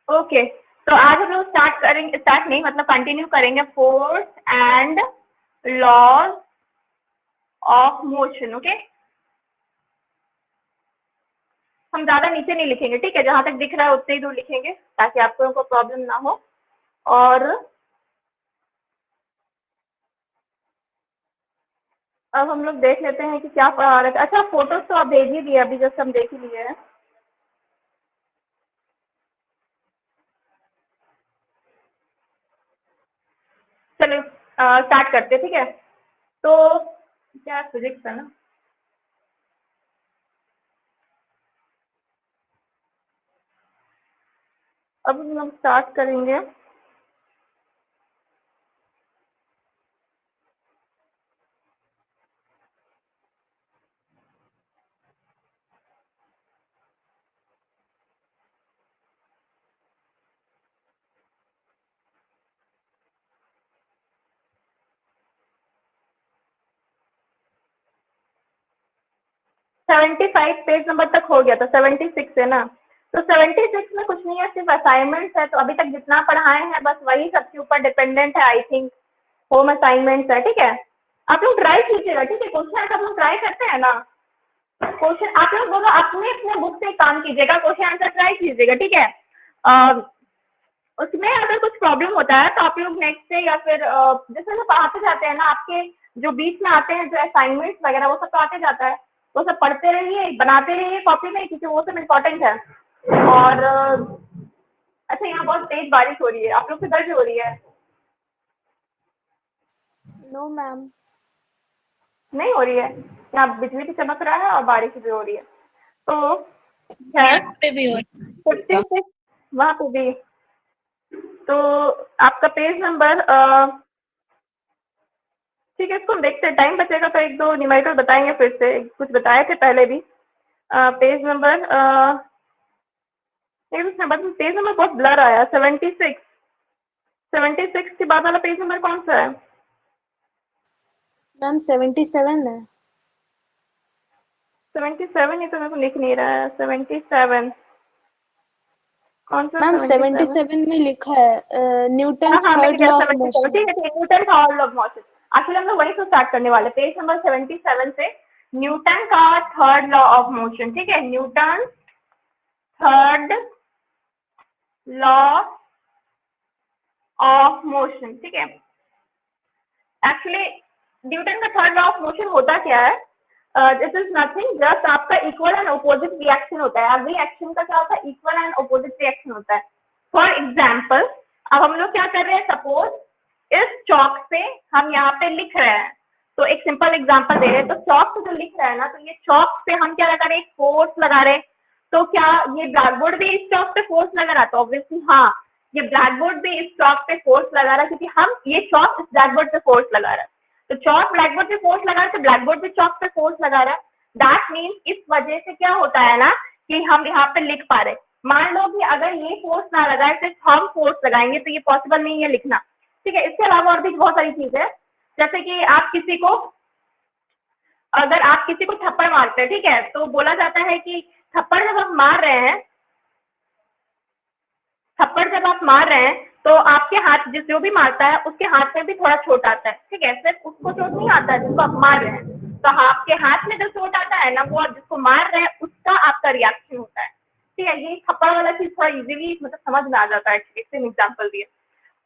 Okay, तो आज हम लोग स्टार्ट नहीं मतलब कंटिन्यू करेंगे force and laws of motion. Okay, हम ज्यादा नीचे नहीं लिखेंगे, ठीक है, जहां तक दिख रहा है उतने ही दूर लिखेंगे ताकि आपको प्रॉब्लम ना हो। और अब हम लोग देख लेते हैं कि क्या पढ़ा रहे थे। अच्छा, फोटोज तो आप भेज ही दिए, अभी जस्ट हम देख ही लिए हैं। चलो स्टार्ट करते हैं, ठीक है। तो क्या फिजिक्स है ना। अब हम लोग स्टार्ट करेंगे। 75 पेज नंबर तक हो गया था, 76 है ना। तो 76 में कुछ नहीं है, सिर्फ असाइनमेंट्स है। तो अभी तक जितना पढ़ाए हैं बस वही सबके ऊपर डिपेंडेंट है, आई थिंक होम असाइनमेंट्स है, ठीक है। आप लोग ट्राई कीजिएगा, ठीक है। क्वेश्चन आप लोग ट्राई करते हैं ना, क्वेश्चन आप लोग दोनों अपने अपने बुक से काम कीजिएगा, क्वेश्चन आंसर ट्राई कीजिएगा, ठीक है। उसमें अगर कुछ प्रॉब्लम होता है तो आप लोग नेक्स्ट डे या फिर जैसे जो पढ़ाते जाते हैं ना, आपके जो बीच में आते हैं जो असाइनमेंट्स वगैरह वो सब तो आते जाता है, वो सब पढ़ते रहिए, बनाते रहिए कॉपी में, क्योंकि वो सब इम्पोर्टेंट है। और अच्छा, यहाँ बहुत तेज बारिश हो रही है, आप लोग से दर्ज हो रही है? No ma'am. नहीं हो रही है? यहाँ बिजली भी चमक रहा है और बारिश भी हो रही है। तो खैर, यहाँ पे भी हो फिफ्टी रहा है। सिक्स वहाँ पे भी। तो आपका पेज नंबर ठीक है, इसको हम देखते हैं, टाइम बचेगा तो एक दो न्यूमेरिकल बताएंगे, फिर से कुछ बताए थे पहले भी। पेज नंबर पेज नंबर बहुत ब्लर आया, 76। 76 के बाद वाला पेज नंबर कौन सा है? मैम 77 है। 77? ये तो मेरे को लिख नहीं रहा है, 77 कौन सा? मैम 77? 77 में लिखा है हाँ न्यूटन्स हाँ, मिल थर्ड गया, लॉ ऑफ 77, मोशन। ठीक है ठीक है, न्यूटन का लॉ ऑफ मोशन। एक्चुअली हम लोग वहीं से स्टार्ट करने वाले, पेज नंबर 77 से, न्यूटन का थर्ड लॉ ऑफ मोशन, ठीक है। Newton third law of motion, ठीक है। एक्चुअली न्यूटन का थर्ड लॉ ऑफ मोशन होता क्या है? दिस इज नथिंग, जस्ट आपका इक्वल एंड अपोजिट रिएक्शन होता है। एवरी एक्शन का क्या होता है? इक्वल एंड अपोजिट रिएक्शन होता है। फॉर एग्जाम्पल, अब हम लोग क्या कर रहे हैं, सपोज इस चौक से हम यहाँ पे लिख रहे हैं, तो एक सिंपल एग्जाम्पल दे रहे हैं। तो चौक से जो लिख रहे हैं ना, तो ये चौक से हम क्या लगा रहे हैं? फोर्स लगा रहे हैं। तो क्या ये ब्लैक बोर्ड भी इस चौक पे फोर्स लगा रहा है? तो ऑब्वियसली हाँ, ये ब्लैक बोर्ड भी इस चौक पे फोर्स लगा रहा है, क्योंकि हम ये चौक इस ब्लैक बोर्ड पे फोर्स लगा रहा है। तो चौक ब्लैक बोर्ड पे फोर्स लगा रहा है, तो ब्लैक बोर्ड भी चौक पे फोर्स लगा रहा है। दैट मीन्स इस वजह से क्या होता है ना, कि हम यहाँ पे लिख पा रहे। मान लो कि अगर ये फोर्स ना लगाए, सिर्फ हम फोर्स लगाएंगे, तो ये पॉसिबल नहीं है लिखना, ठीक है। इसके अलावा और भी बहुत सारी चीजें हैं, जैसे कि आप किसी को, अगर आप किसी को थप्पड़ मारते हैं, ठीक है, तो बोला जाता है कि थप्पड़ जब आप मार रहे हैं, थप्पड़ जब आप मार रहे हैं, तो आपके हाथ, जिस जो भी मारता है उसके हाथ में भी थोड़ा चोट आता है, ठीक है। सिर्फ उसको चोट नहीं आता है जिसको आप मार रहे हैं, तो आपके हाथ में जो चोट आता है ना, वो आप जिसको मार रहे हैं उसका आपका रिएक्शन होता है, ठीक है। ये थप्पड़ वाला चीज थोड़ा इजीली मतलब समझ में आ जाता है, इससे एग्जाम्पल दिए।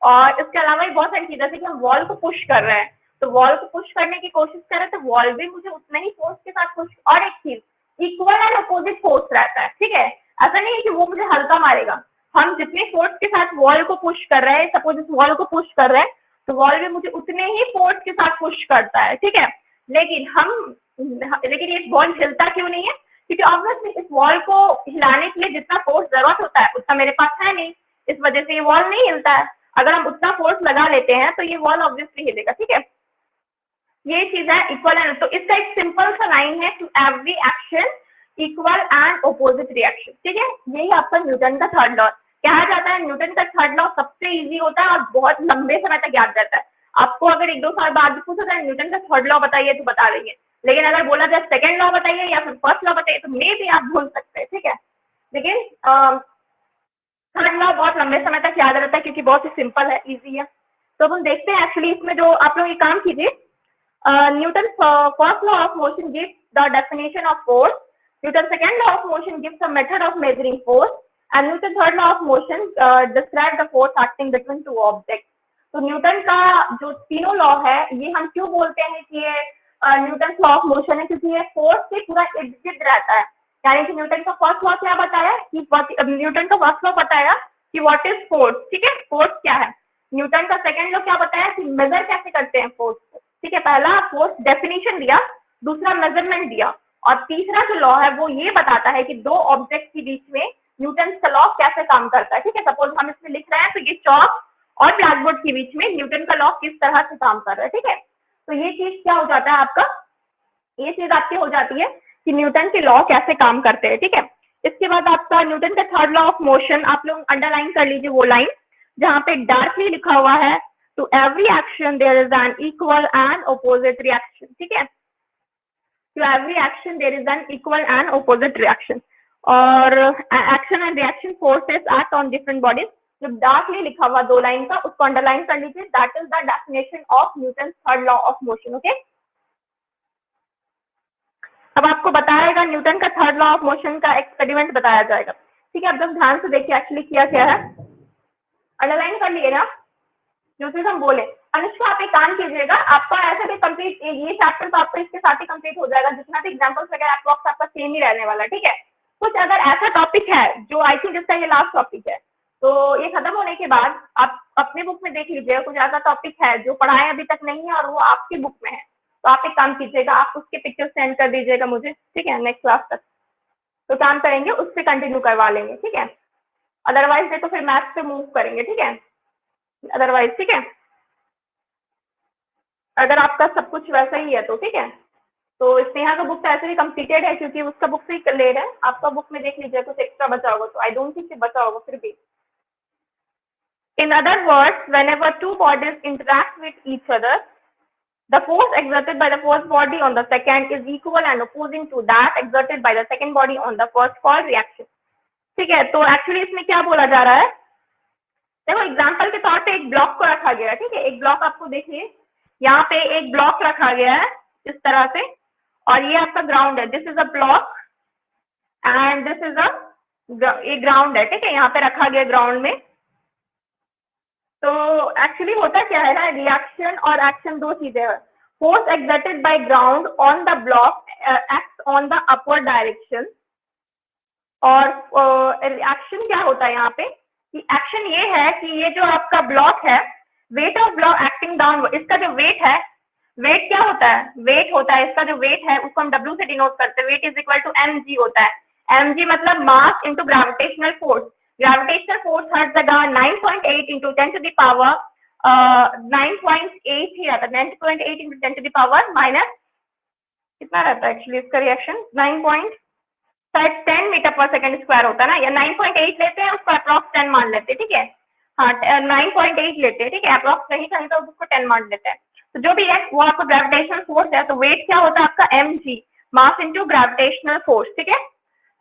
और इसके अलावा भी बहुत सारी चीजें, जैसे कि हम वॉल को पुश कर रहे हैं, तो वॉल को पुश करने की कोशिश कर रहे हैं, तो वॉल भी मुझे उतना ही फोर्स के साथ पुश। और एक चीज, इक्वल एंड अपोजिट फोर्स रहता है, ठीक है। ऐसा नहीं है कि वो मुझे हल्का मारेगा। हम जितने फोर्स के साथ वॉल को पुश कर रहे हैं, सपोज इस वॉल को पुश कर रहे हैं, तो वॉल भी मुझे उतने ही फोर्स के साथ पुश करता है, ठीक है। लेकिन ये वॉल हिलता क्यों नहीं है? क्योंकि ऑब्वियसली इस वॉल को हिलाने के लिए जितना फोर्स जरूरत होता है उतना मेरे पास है नहीं, इस वजह से ये वॉल नहीं हिलता है। अगर हम उतना फोर्स लगा लेते हैं तो ये वॉल ऑब्वियसली हिलेगा, ठीक है। ये चीज है इक्वल एंड, तो इसका एक सिंपल सा लाइन है, to every action equal and opposite reaction, ठीक है। यही आपका न्यूटन का थर्ड लॉ कहा जाता है। न्यूटन का थर्ड लॉ सबसे इजी होता है और बहुत लंबे समय तक याद रहता है। आपको अगर एक दो साल बाद भी पूछा जाए न्यूटन का थर्ड लॉ बताइए तो बता देंगे, लेकिन अगर बोला जाए सेकंड लॉ बताइए या फिर फर्स्ट लॉ बताइए, तो मे भी आप भूल सकते हैं, ठीक है। लेकिन थर्ड लॉ बहुत लंबे समय तक याद रहता है क्योंकि बहुत ही सिंपल है, इजी है। तो अब हम देखते हैं एक्चुअली इसमें जो आप लोग ये काम कीजिए। Newton first law of motion gives the definition of force, Newton second law of motion gives the method of measuring force, and Newton third law of motion describe the force acting between two object. तो Newton का जो तीनों law है ये हम क्यों बोलते हैं कि ये न्यूटन लॉ ऑफ मोशन है, क्योंकि ये फोर्स से पूरा इर्द गिर्द रहता है। यानी कि न्यूटन का फर्स्ट लॉ क्या बताया कि न्यूटन का फर्स्ट लॉ बताया कि व्हाट इज फोर्स, ठीक है, फोर्स क्या है। न्यूटन का सेकंड लॉ क्या बताया कि मेजर कैसे करते हैं फोर्स को, ठीक है। पहला फोर्स डेफिनेशन दिया, दूसरा मेजरमेंट दिया, और तीसरा जो लॉ है वो ये बताता है कि दो ऑब्जेक्ट के बीच में न्यूटन का लॉ कैसे काम करता है, ठीक है। सपोज हम इसमें लिख रहे हैं तो ये चॉक और ब्लैकबोर्ड के बीच में न्यूटन का लॉ किस तरह से काम कर रहा है, ठीक है। तो ये चीज क्या हो जाता है आपका, ये चीज आपकी हो जाती है कि न्यूटन के लॉ कैसे काम करते हैं, ठीक है। इसके बाद आपका न्यूटन का थर्ड लॉ ऑफ मोशन, आप लोग अंडरलाइन कर लीजिए वो लाइन जहां पे डार्कली लिखा हुआ है, to every action there is an equal and opposite reaction, ठीक है। To every action there is an equal and opposite reaction, और action and reaction forces act on different bodies. जो डार्कली लिखा हुआ दो लाइन का उसको अंडरलाइन कर लीजिए, that is the definition of Newton third law of motion, okay. अब आपको बताएगा न्यूटन का थर्ड लॉ ऑफ मोशन का एक्सपेरिमेंट बताया जाएगा, ठीक है। अब जब ध्यान से देखिए एक्चुअली किया क्या है, अंडरलाइन कर लिए ना जो चीज हम बोले। अनुष्का आप एक काम कीजिएगा, आपका ऐसे भी कंप्लीट ये चैप्टर तो आपका इसके साथ ही कंप्लीट हो जाएगा, जितना भी एग्जांपल्स वगैरह अप्रॉक्स आपका सेम ही रहने वाला, ठीक है। कुछ अगर ऐसा टॉपिक है जो आई थिंक इसका ये लास्ट टॉपिक है, तो ये खत्म होने के बाद आप अपने बुक में देख लीजिएगा, कुछ ऐसा टॉपिक है जो पढ़ाए अभी तक नहीं है और वो आपकी बुक में है, तो आप एक काम कीजिएगा, आप उसके पिक्चर सेंड कर दीजिएगा मुझे, ठीक है, नेक्स्ट क्लास तक। तो काम करेंगे उससे कंटिन्यू करवा लेंगे, ठीक है। अदरवाइज तो फिर मैथ्स पे मूव करेंगे, ठीक है, अदरवाइज, ठीक है। अगर आपका सब कुछ वैसा ही है तो ठीक है। तो स्नेहा का बुक तो ऐसे भी कंप्लीटेड है क्योंकि उसका बुक से ही ले रहे हैं, आपका बुक में देख लीजिए कुछ एक्स्ट्रा बचा होगा, तो आई डोंट थिंक बचा होगा फिर भी। In other words, whenever two bodies interact with each other, the force exerted by the first body on the second is equal and opposing to that exerted by the second body on the first, called reaction, ठीक है। तो actually इसमें क्या बोला जा रहा है, देखो एग्जांपल के तौर पे एक ब्लॉक को रखा गया है, ठीक है। एक ब्लॉक आपको देखिए, यहाँ पे एक ब्लॉक रखा गया है इस तरह से, और ये आपका ग्राउंड है, this is a block and this is a ये ग्राउंड है, ठीक है, यहाँ पे रखा गया ग्राउंड में। तो एक्चुअली होता क्या है ना, रिएक्शन और एक्शन दो चीजें हैं। Force exerted by ground on the block act on the upward direction, और रिएक्शन क्या होता है यहाँ पे कि एक्शन ये है कि ये जो आपका ब्लॉक है, weight of block acting down, इसका जो वेट है, वेट क्या होता है, वेट होता है, इसका जो वेट है उसको हम W से डिनोट करते हैं, weight is equal to mg होता है। mg मतलब mass into gravitational force, gravitational force हर जगह 9.8 इंटू 10 टू द पावर 9.8 ही रहता है, 9.8 into 10 to the power minus कितना रहता है एक्चुअली इसका रिएक्शन, 10 मीटर पर सेकंड स्क्वायर होता है ना, या 9.8 लेते हैं उसको अप्रॉक्स 10 मान लेते हैं, ठीक है। हाँ 9.8 लेते हैं, ठीक है, अप्रॉक्स कहीं कहीं तो उसको 10 मान लेते हैं। तो जो भी है वो आपका ग्रेविटेशनल फोर्स है, तो वेट क्या होता है आपका mg, मास इनटू ग्रेविटेशनल फोर्स, ठीक है।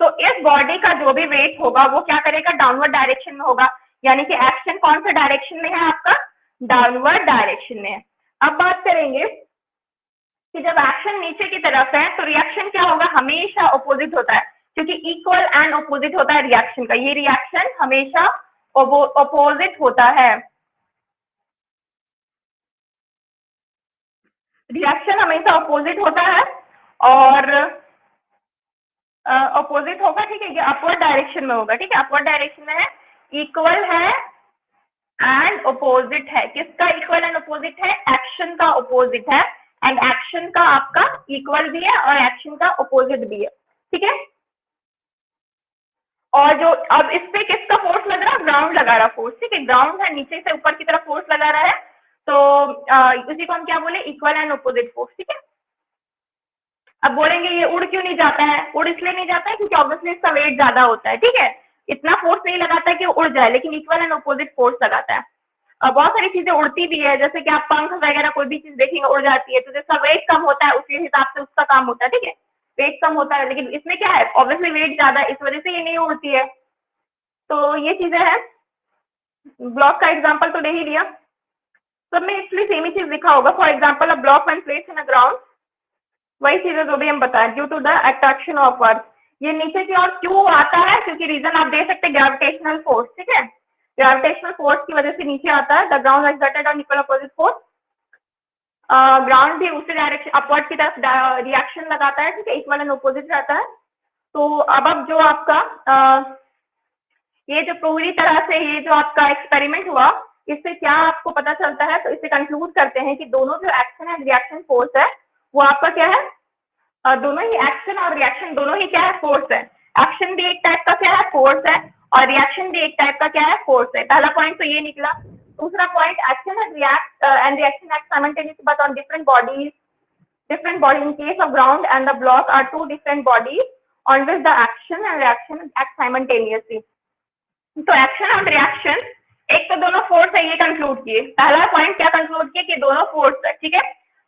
तो इस बॉडी का जो भी वेट होगा वो क्या करेगा, डाउनवर्ड डायरेक्शन में होगा, यानी कि एक्शन कौन सा डायरेक्शन में है आपका, डाउनवर्ड डायरेक्शन में है। अब बात करेंगे कि जब एक्शन नीचे की तरफ है तो रिएक्शन क्या होगा, हमेशा अपोजिट होता है, क्योंकि इक्वल एंड अपोजिट होता है रिएक्शन का, ये रिएक्शन हमेशा अपोजिट होता है, रिएक्शन हमेशा अपोजिट होता है, और अपोजिट होगा, ठीक है, ये अपवर्ड डायरेक्शन में होगा, ठीक है, अपवर्ड डायरेक्शन में है, इक्वल है एंड अपोजिट है। किसका इक्वल एंड अपोजिट है, एक्शन का अपोजिट है, एंड एक्शन का आपका इक्वल भी है और एक्शन का अपोजिट भी है, ठीक है। और जो अब इस पे किसका फोर्स लग रहा है, ग्राउंड लगा रहा फोर्स, ठीक है, ग्राउंड है, नीचे से ऊपर की तरफ फोर्स लगा रहा है, तो उसी को हम क्या बोले, इक्वल एंड अपोजिट फोर्स, ठीक है। अब बोलेंगे ये उड़ क्यों नहीं जाता है, उड़ इसलिए नहीं जाता है क्योंकि ऑब्वियसली इसका वेट ज्यादा होता है, ठीक है, इतना फोर्स नहीं लगाता है कि उड़ जाए, लेकिन इक्वल एंड अपोजिट फोर्स लगाता है। बहुत सारी चीजें उड़ती भी है, जैसे कि आप पंख वगैरह कोई भी चीज देखेंगे उड़ जाती है, तो जिसका वेट कम होता है उसके हिसाब से उसका काम होता है, ठीक है, वेट कम होता है, लेकिन इसमें क्या है, ऑब्वियसली वेट ज्यादा है, इस वजह से ये नहीं उड़ती है। तो ये चीजें हैं, ब्लॉक का एग्जाम्पल तो दे ही दिया, सब में एक्चुअली सेम ही चीज लिखा होगा। For example a block when placed in a ground, वही चीजें जो भी हम बताएं, due to the attraction of earth. ये नीचे की ओर क्यों आता है, क्योंकि रीजन आप दे सकते हैं ग्रेविटेशनल फोर्स, ठीक है, ग्रेविटेशनल फोर्स की वजह से नीचे आता है। The ground exerted on equal opposite force, ground भी उसी डायरेक्शन अपवर्ड की तरफ रिएक्शन लगाता है, ठीक है, इक्वल एंड अपोजिट रहता है। तो अब जो आपका ये जो पूरी तरह से ये जो आपका एक्सपेरिमेंट हुआ, इससे क्या आपको पता चलता है, तो इससे कंक्लूड करते हैं कि दोनों जो एक्शन एंड रिएक्शन फोर्स है वो आपका क्या है, दोनों ही एक्शन और रिएक्शन दोनों ही क्या है, फोर्स है। एक्शन भी एक टाइप का क्या है, फोर्स है, और रिएक्शन भी एक टाइप का क्या है, फोर्स है। पहला पॉइंट तो ये निकला। दूसरा point, action and reaction act simultaneously but on different bodies, different body. In case of ground and the block are two different bodies on which the action and reaction act simultaneously. तो action और reaction एक तो दोनों force है, ये conclude किए। पहला point क्या कंक्लूड किए कि दोनों फोर्स है, ठीक है।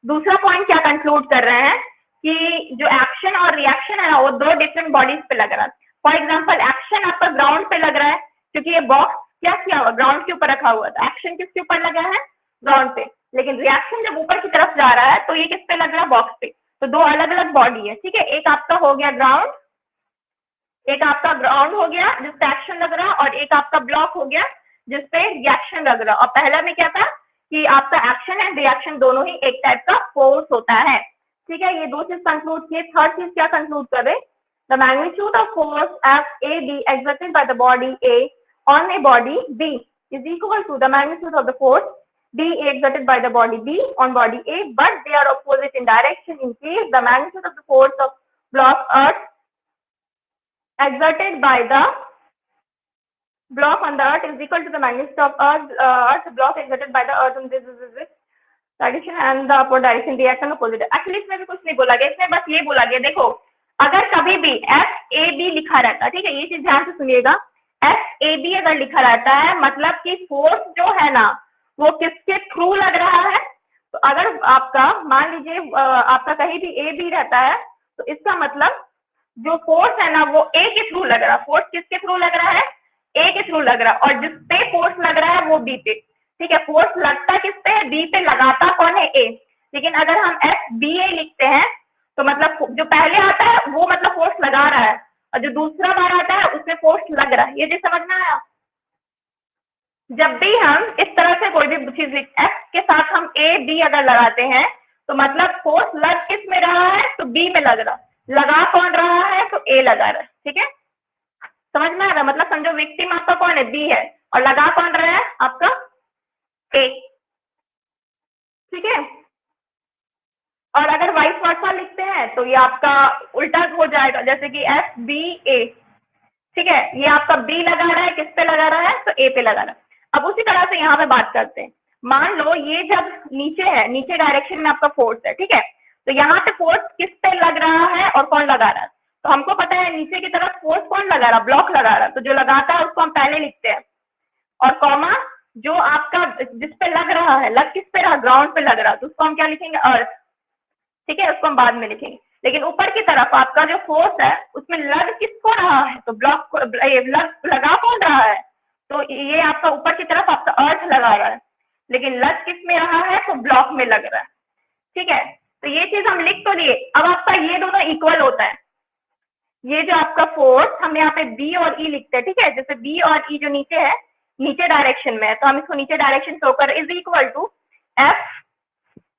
दूसरा पॉइंट क्या कंक्लूड कर रहे हैं कि जो एक्शन और रिएक्शन है ना वो दो डिफरेंट बॉडीज पे लग रहा है। फॉर एग्जांपल एक्शन आपका ग्राउंड पे लग रहा है, क्योंकि ये बॉक्स क्या किया हुआ, ग्राउंड के ऊपर रखा हुआ था। एक्शन किसके ऊपर लगा है, ग्राउंड पे। लेकिन रिएक्शन जब ऊपर की तरफ जा रहा है तो ये किस पे लग रहा है, बॉक्स पे। तो दो अलग अलग बॉडी है, ठीक है। एक आपका हो गया ग्राउंड, एक आपका ग्राउंड हो गया जिसपे एक्शन लग रहा है, और एक आपका ब्लॉक हो गया जिसपे रिएक्शन लग रहा है। और पहला में क्या था कि आपका एक्शन एंड रिएक्शन दोनों ही एक टाइप का फोर्स होता है, ठीक है। ये दो चीज कंक्लूड किए। थर्ड चीज क्या कंक्लूड कर रहे, the magnitude of force F A B exerted by the body A on a body B is equal to the magnitude of the force B exerted by the body B on body A, but they are opposite in direction. In case the magnitude of the force of block earth exerted by the block on the earth is equal to the magnitude of earth block exerted by the earth on this direction and the upward direction react on opposite. Actually इसमें भी कुछ नहीं बोला गया, इसमें बस ये बोला गया, देखो अगर कभी भी एफ ए बी लिखा रहता है, ठीक है, ये चीज ध्यान से सुनिएगा। एफ ए बी अगर लिखा रहता है मतलब कि फोर्स जो है ना वो किसके थ्रू लग रहा है। तो अगर आपका मान लीजिए आपका कहीं भी ए बी रहता है तो इसका मतलब जो फोर्स है ना वो ए के थ्रू लग रहा है। फोर्स किसके थ्रू लग रहा है, ए के थ्रू लग रहा है, और जिस पे फोर्स लग रहा है वो बी पे, ठीक है। फोर्स लगता किस पे है, बी पे, लगाता कौन है, ए। लेकिन अगर हम एफ बी ए लिखते हैं तो मतलब जो पहले आता है वो मतलब फोर्स लगा रहा है, और जो दूसरा बार आता है उसमें फोर्स लग रहा है। ये चीज समझना है। जब भी हम इस तरह से कोई भी चीज एफ के साथ हम ए बी अगर लगाते हैं तो मतलब फोर्स लग किस में रहा है, तो बी में लग रहा, लगा कौन रहा है, तो ए लगा रहा है, ठीक है। समझ में आ रहा है, मतलब समझो विक्टिम आपका कौन है, बी है, और लगा कौन रहा है आपका, ए, ठीक है। और अगर वाइस वर्सा लिखते हैं तो ये आपका उल्टा हो जाएगा, जैसे कि एफ बी ए, ठीक है, ये आपका बी लगा रहा है, किस पे लगा रहा है, तो ए पे लगा रहा है। अब उसी तरह से यहाँ पे बात करते हैं। मान लो ये जब नीचे है, नीचे डायरेक्शन में आपका फोर्स है, ठीक है, तो यहाँ पे फोर्स किस पे लग रहा है और कौन लगा रहा है। तो हमको पता है नीचे की तरफ फोर्स कौन लगा रहा है, ब्लॉक लगा रहा है, तो जो लगाता है उसको हम पहले लिखते हैं, और कॉमा जो आपका जिस पे लग रहा है, लग किस पे रहा, ग्राउंड पे लग रहा है, तो उसको हम क्या लिखेंगे, अर्थ, ठीक है, उसको हम बाद में लिखेंगे। लेकिन ऊपर की तरफ आपका जो फोर्स है उसमें लग किसको रहा है, तो ब्लॉक को लगा कौन रहा है, तो ये आपका ऊपर की तरफ आपका अर्थ लगा रहा है, लेकिन लग किस में रहा है, तो ब्लॉक में लग रहा है, ठीक है। तो ये चीज हम लिख तो दिए। अब आपका ये दोनों इक्वल होता है, ये जो आपका फोर्स हम यहाँ पे बी और ई लिखते हैं, ठीक है, जैसे बी और ई जो नीचे है, नीचे डायरेक्शन में है, तो हम इसको नीचे डायरेक्शन शो कर, इज इक्वल टू एफ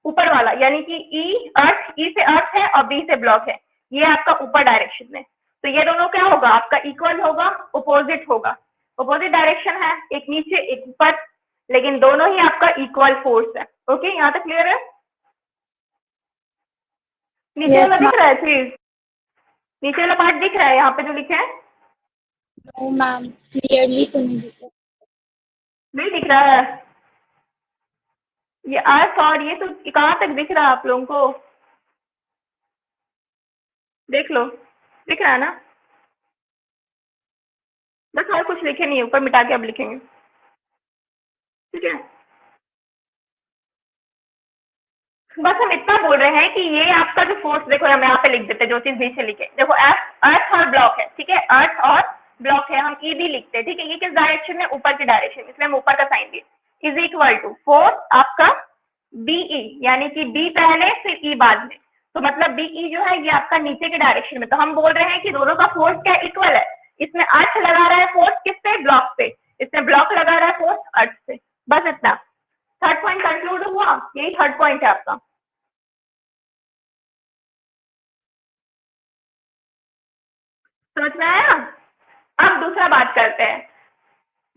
ऊपर वाला, यानी कि ई अर्थ, ई से अर्थ है और बी से ब्लॉक है, ये आपका ऊपर डायरेक्शन में। तो ये दोनों क्या होगा, आपका इक्वल होगा, अपोजिट होगा, अपोजिट डायरेक्शन है, एक नीचे एक ऊपर, लेकिन दोनों ही आपका इक्वल फोर्स है। ओके, यहाँ तक क्लियर है। नीचे वाला दिख रहा है चीज, नीचे वाला पार्ट दिख रहा है यहाँ पे जो लिखे है, नो मैम, क्लियरली तो नहीं दिख रहा। नहीं दिख रहा है। ये अर्थ और ये तो कहाँ तक दिख रहा है आप लोगों को, देख लो, दिख रहा है ना। बस और कुछ लिखे नहीं है, ऊपर मिटा के अब लिखेंगे, ठीक है। बस हम इतना बोल रहे हैं कि ये आपका जो फोर्स, देखो हम यहाँ पे लिख देते हैं जो चीज नीचे लिखे, देखो अर्थ और ब्लॉक है, ठीक है, अर्थ और ब्लॉक है, हम ई भी लिखते हैं, ठीक है। ये किस डायरेक्शन में, ऊपर की डायरेक्शन में, इसलिए हम ऊपर का साइन दिए, इज इक्वल टू फोर्स आपका बीई, यानी कि बी पहले फिर ई बाद में, तो मतलब बीई जो है ये आपका नीचे के डायरेक्शन में। तो हम बोल रहे हैं कि दोनों का फोर्स क्या इक्वल है। इसमें अर्थ लगा रहा है फोर्स किससे, ब्लॉक पे, इसमें ब्लॉक लगा रहा है फोर्स अर्थ से। बस इतना, थर्ड पॉइंट कंक्लूड हुआ, यही थर्ड पॉइंट है आपका। समझ में आया। अब दूसरा बात करते हैं।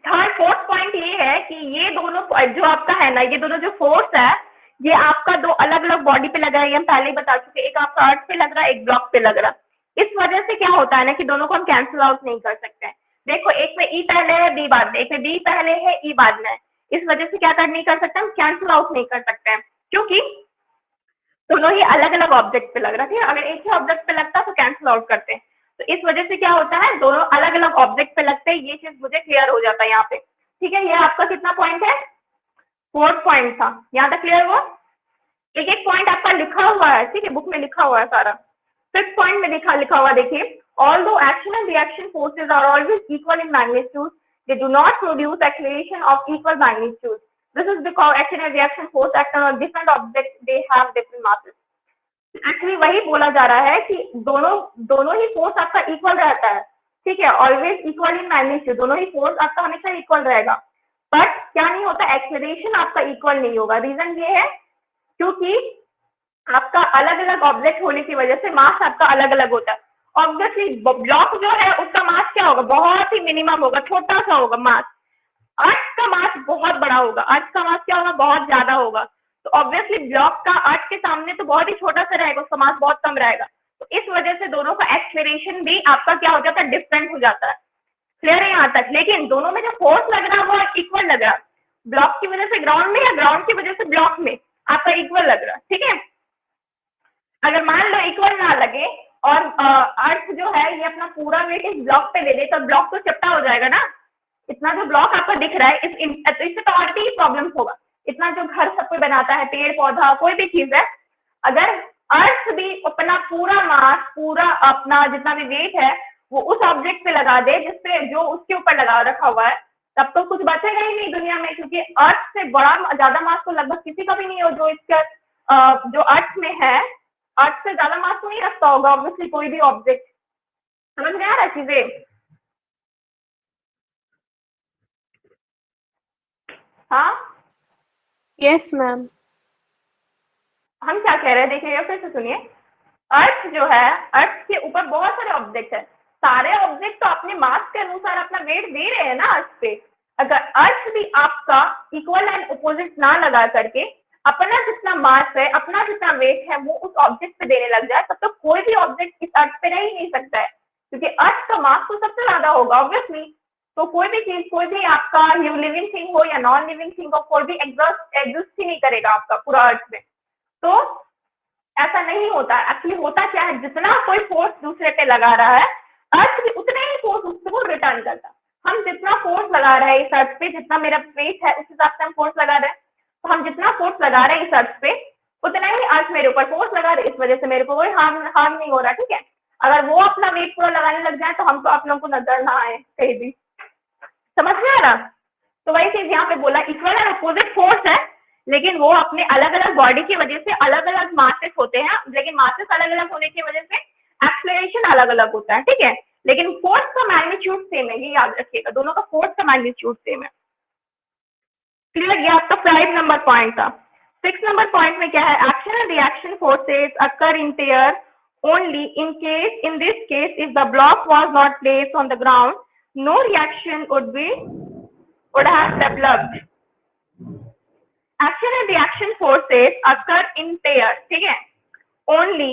थर्ड फोर्थ पॉइंट ये है कि ये दोनों जो आपका है ना, ये दोनों जो फोर्स है ये आपका दो अलग अलग बॉडी पे लगा है, ये हम पहले ही बता चुके, एक आपका अर्थ पे लग रहा है, एक ब्लॉक पे लग रहा है। इस वजह से क्या होता है ना कि दोनों को हम कैंसिल आउट नहीं कर सकते हैं। देखो एक में ई पहले है बी बाद में, एक में बी पहले है ई बाद में है, इस वजह से क्या कर नहीं कर सकते, हम कैंसिल आउट नहीं कर सकते हैं, क्योंकि दोनों ही अलग अलग ऑब्जेक्ट पे लग रहा है। अगर एक ही ऑब्जेक्ट पे लगता तो कैंसिल आउट करते हैं, तो इस वजह से क्या होता है, दोनों अलग अलग ऑब्जेक्ट पे लगते हैं। ये चीज मुझे क्लियर हो जाता है यहाँ पे, ठीक है। ये आपका कितना पॉइंट है, फोर्थ पॉइंट था, यहाँ तक क्लियर हुआ। एक एक पॉइंट आपका लिखा हुआ है, ठीक है, बुक में लिखा हुआ है सारा। फिफ्थ पॉइंट में लिखा हुआ देखिए, although action and reaction forces are always equal in magnitude, they do not produce acceleration of equal magnitude, this is because action and reaction force act on different object, they have different masses. Actually वही बोला जा रहा है कि दोनों दोनों ही force आपका equal रहता है, ठीक है, ऑलवेज इक्वल इन मैग्नीट्यूड, दोनों ही फोर्स आपका हमेशा इक्वल रहेगा, बट क्या नहीं होता, एक्सेलरेशन आपका इक्वल नहीं होगा। रीजन ये है क्योंकि आपका अलग अलग ऑब्जेक्ट होने की वजह से मास आपका अलग अलग होता है। ऑब्वियसली ब्लॉक जो है उसका मास क्या होगा, बहुत ही मिनिमम होगा, छोटा सा होगा मास। अर्थ का मास बहुत बड़ा होगा, अर्थ का मास क्या होगा, बहुत ज्यादा होगा। तो ऑब्वियसली ब्लॉक का अर्थ के सामने तो बहुत ही छोटा सा रहेगा, उसका मास बहुत कम रहेगा, तो इस वजह से दोनों का एक्सेलरेशन भी आपका क्या हो जाता है, डिफरेंट हो जाता है। क्लियर है यहाँ तक। लेकिन दोनों में जो फोर्स लग रहा है वो इक्वल लग रहा है, ब्लॉक की वजह से ग्राउंड में या ग्राउंड की वजह से ब्लॉक में आपका इक्वल लग रहा है, ठीक है। अगर मान लो इक्वल ना लगे और अर्थ जो है ये अपना पूरा वेट इस ब्लॉक पे दे दे, तो ब्लॉक तो चपटा हो जाएगा ना। इतना जो ब्लॉक आपका दिख रहा है तो इससे तो और भी प्रॉब्लम होगा। इतना जो घर सब कोई बनाता है, पेड़ पौधा कोई भी चीज है, अगर अर्थ भी अपना पूरा मास, पूरा अपना जितना भी वेट है वो उस ऑब्जेक्ट पे लगा दे जिसपे जो उसके ऊपर लगा रखा हुआ है, तब तो कुछ बचेगा ही नहीं दुनिया में, क्योंकि अर्थ से बड़ा ज्यादा मास तो लगभग किसी का भी नहीं हो जो इसका जो अर्थ में है, अर्थ से ज्यादा मास तो नहीं रखता होगा ऑब्वियसली कोई भी ऑब्जेक्ट। समझ में आ रहा है चीजें। हाँ यस मैम। हम क्या कह रहे हैं देखिएगा, फिर से सुनिए। अर्थ जो है, अर्थ के ऊपर बहुत सारे ऑब्जेक्ट है, सारे ऑब्जेक्ट तो अपने मास के अनुसार अपना वेट दे रहे हैं ना अर्थ पे। अगर अर्थ भी आपका इक्वल एंड अपोजिट ना लगा करके अपना जितना मास है, अपना जितना वेट है वो उस ऑब्जेक्ट पे देने लग जाए, तब तो कोई भी ऑब्जेक्ट इस अर्थ पे रह ही नहीं सकता है, क्योंकि अर्थ का मास तो सबसे ज्यादा होगा ऑब्वियसली। तो कोई भी चीज, कोई भी आपका लिविंग थिंग हो या नॉन लिविंग थिंग हो, कोई भी एग्जिस्ट ही नहीं करेगा आपका पूरा अर्थ में। तो ऐसा नहीं होता। एक्चुअली होता क्या है, जितना कोई फोर्स दूसरे पे लगा रहा है, अर्थ भी उतने ही फोर्स उसको रिटर्न करता है। हम जितना फोर्स लगा रहे हैं इस अर्थ पे, जितना मेरा वेट है उस हिसाब से हम फोर्स लगा रहे हैं, तो हम जितना फोर्स लगा रहे हैं इस अर्थ पे उतना ही अर्थ मेरे ऊपर फोर्स लगा रहे हैं, इस वजह से मेरे को कोई हार्म नहीं हो रहा, ठीक है। अगर वो अपना वेट पूरा लगाने लग जाए तो हम तो आप लोगों को नजर ना आए कहीं भी। समझ में आ रहा। तो वही चीज यहाँ पे बोला, इक्वल एंड अपोजिट फोर्स है, लेकिन वो अपने अलग अलग बॉडी की वजह से अलग अलग मासेस होते हैं, लेकिन मासेस अलग अलग होने की वजह से एक्सेलरेशन अलग अलग होता है, ठीक है। लेकिन फोर्स का मैग्नीट्यूड सेम है, ये याद रखिएगा, दोनों का फोर्स का मैग्नीट्यूड सेम है। क्लियर। ये आपका 5 नंबर पॉइंट था। 6 नंबर पॉइंट में क्या है, action and reaction forces occur in pair only in this case if the block was not placed on the ground, no reaction would have developed. Action and reaction forces occur in pair, ठीक है। Only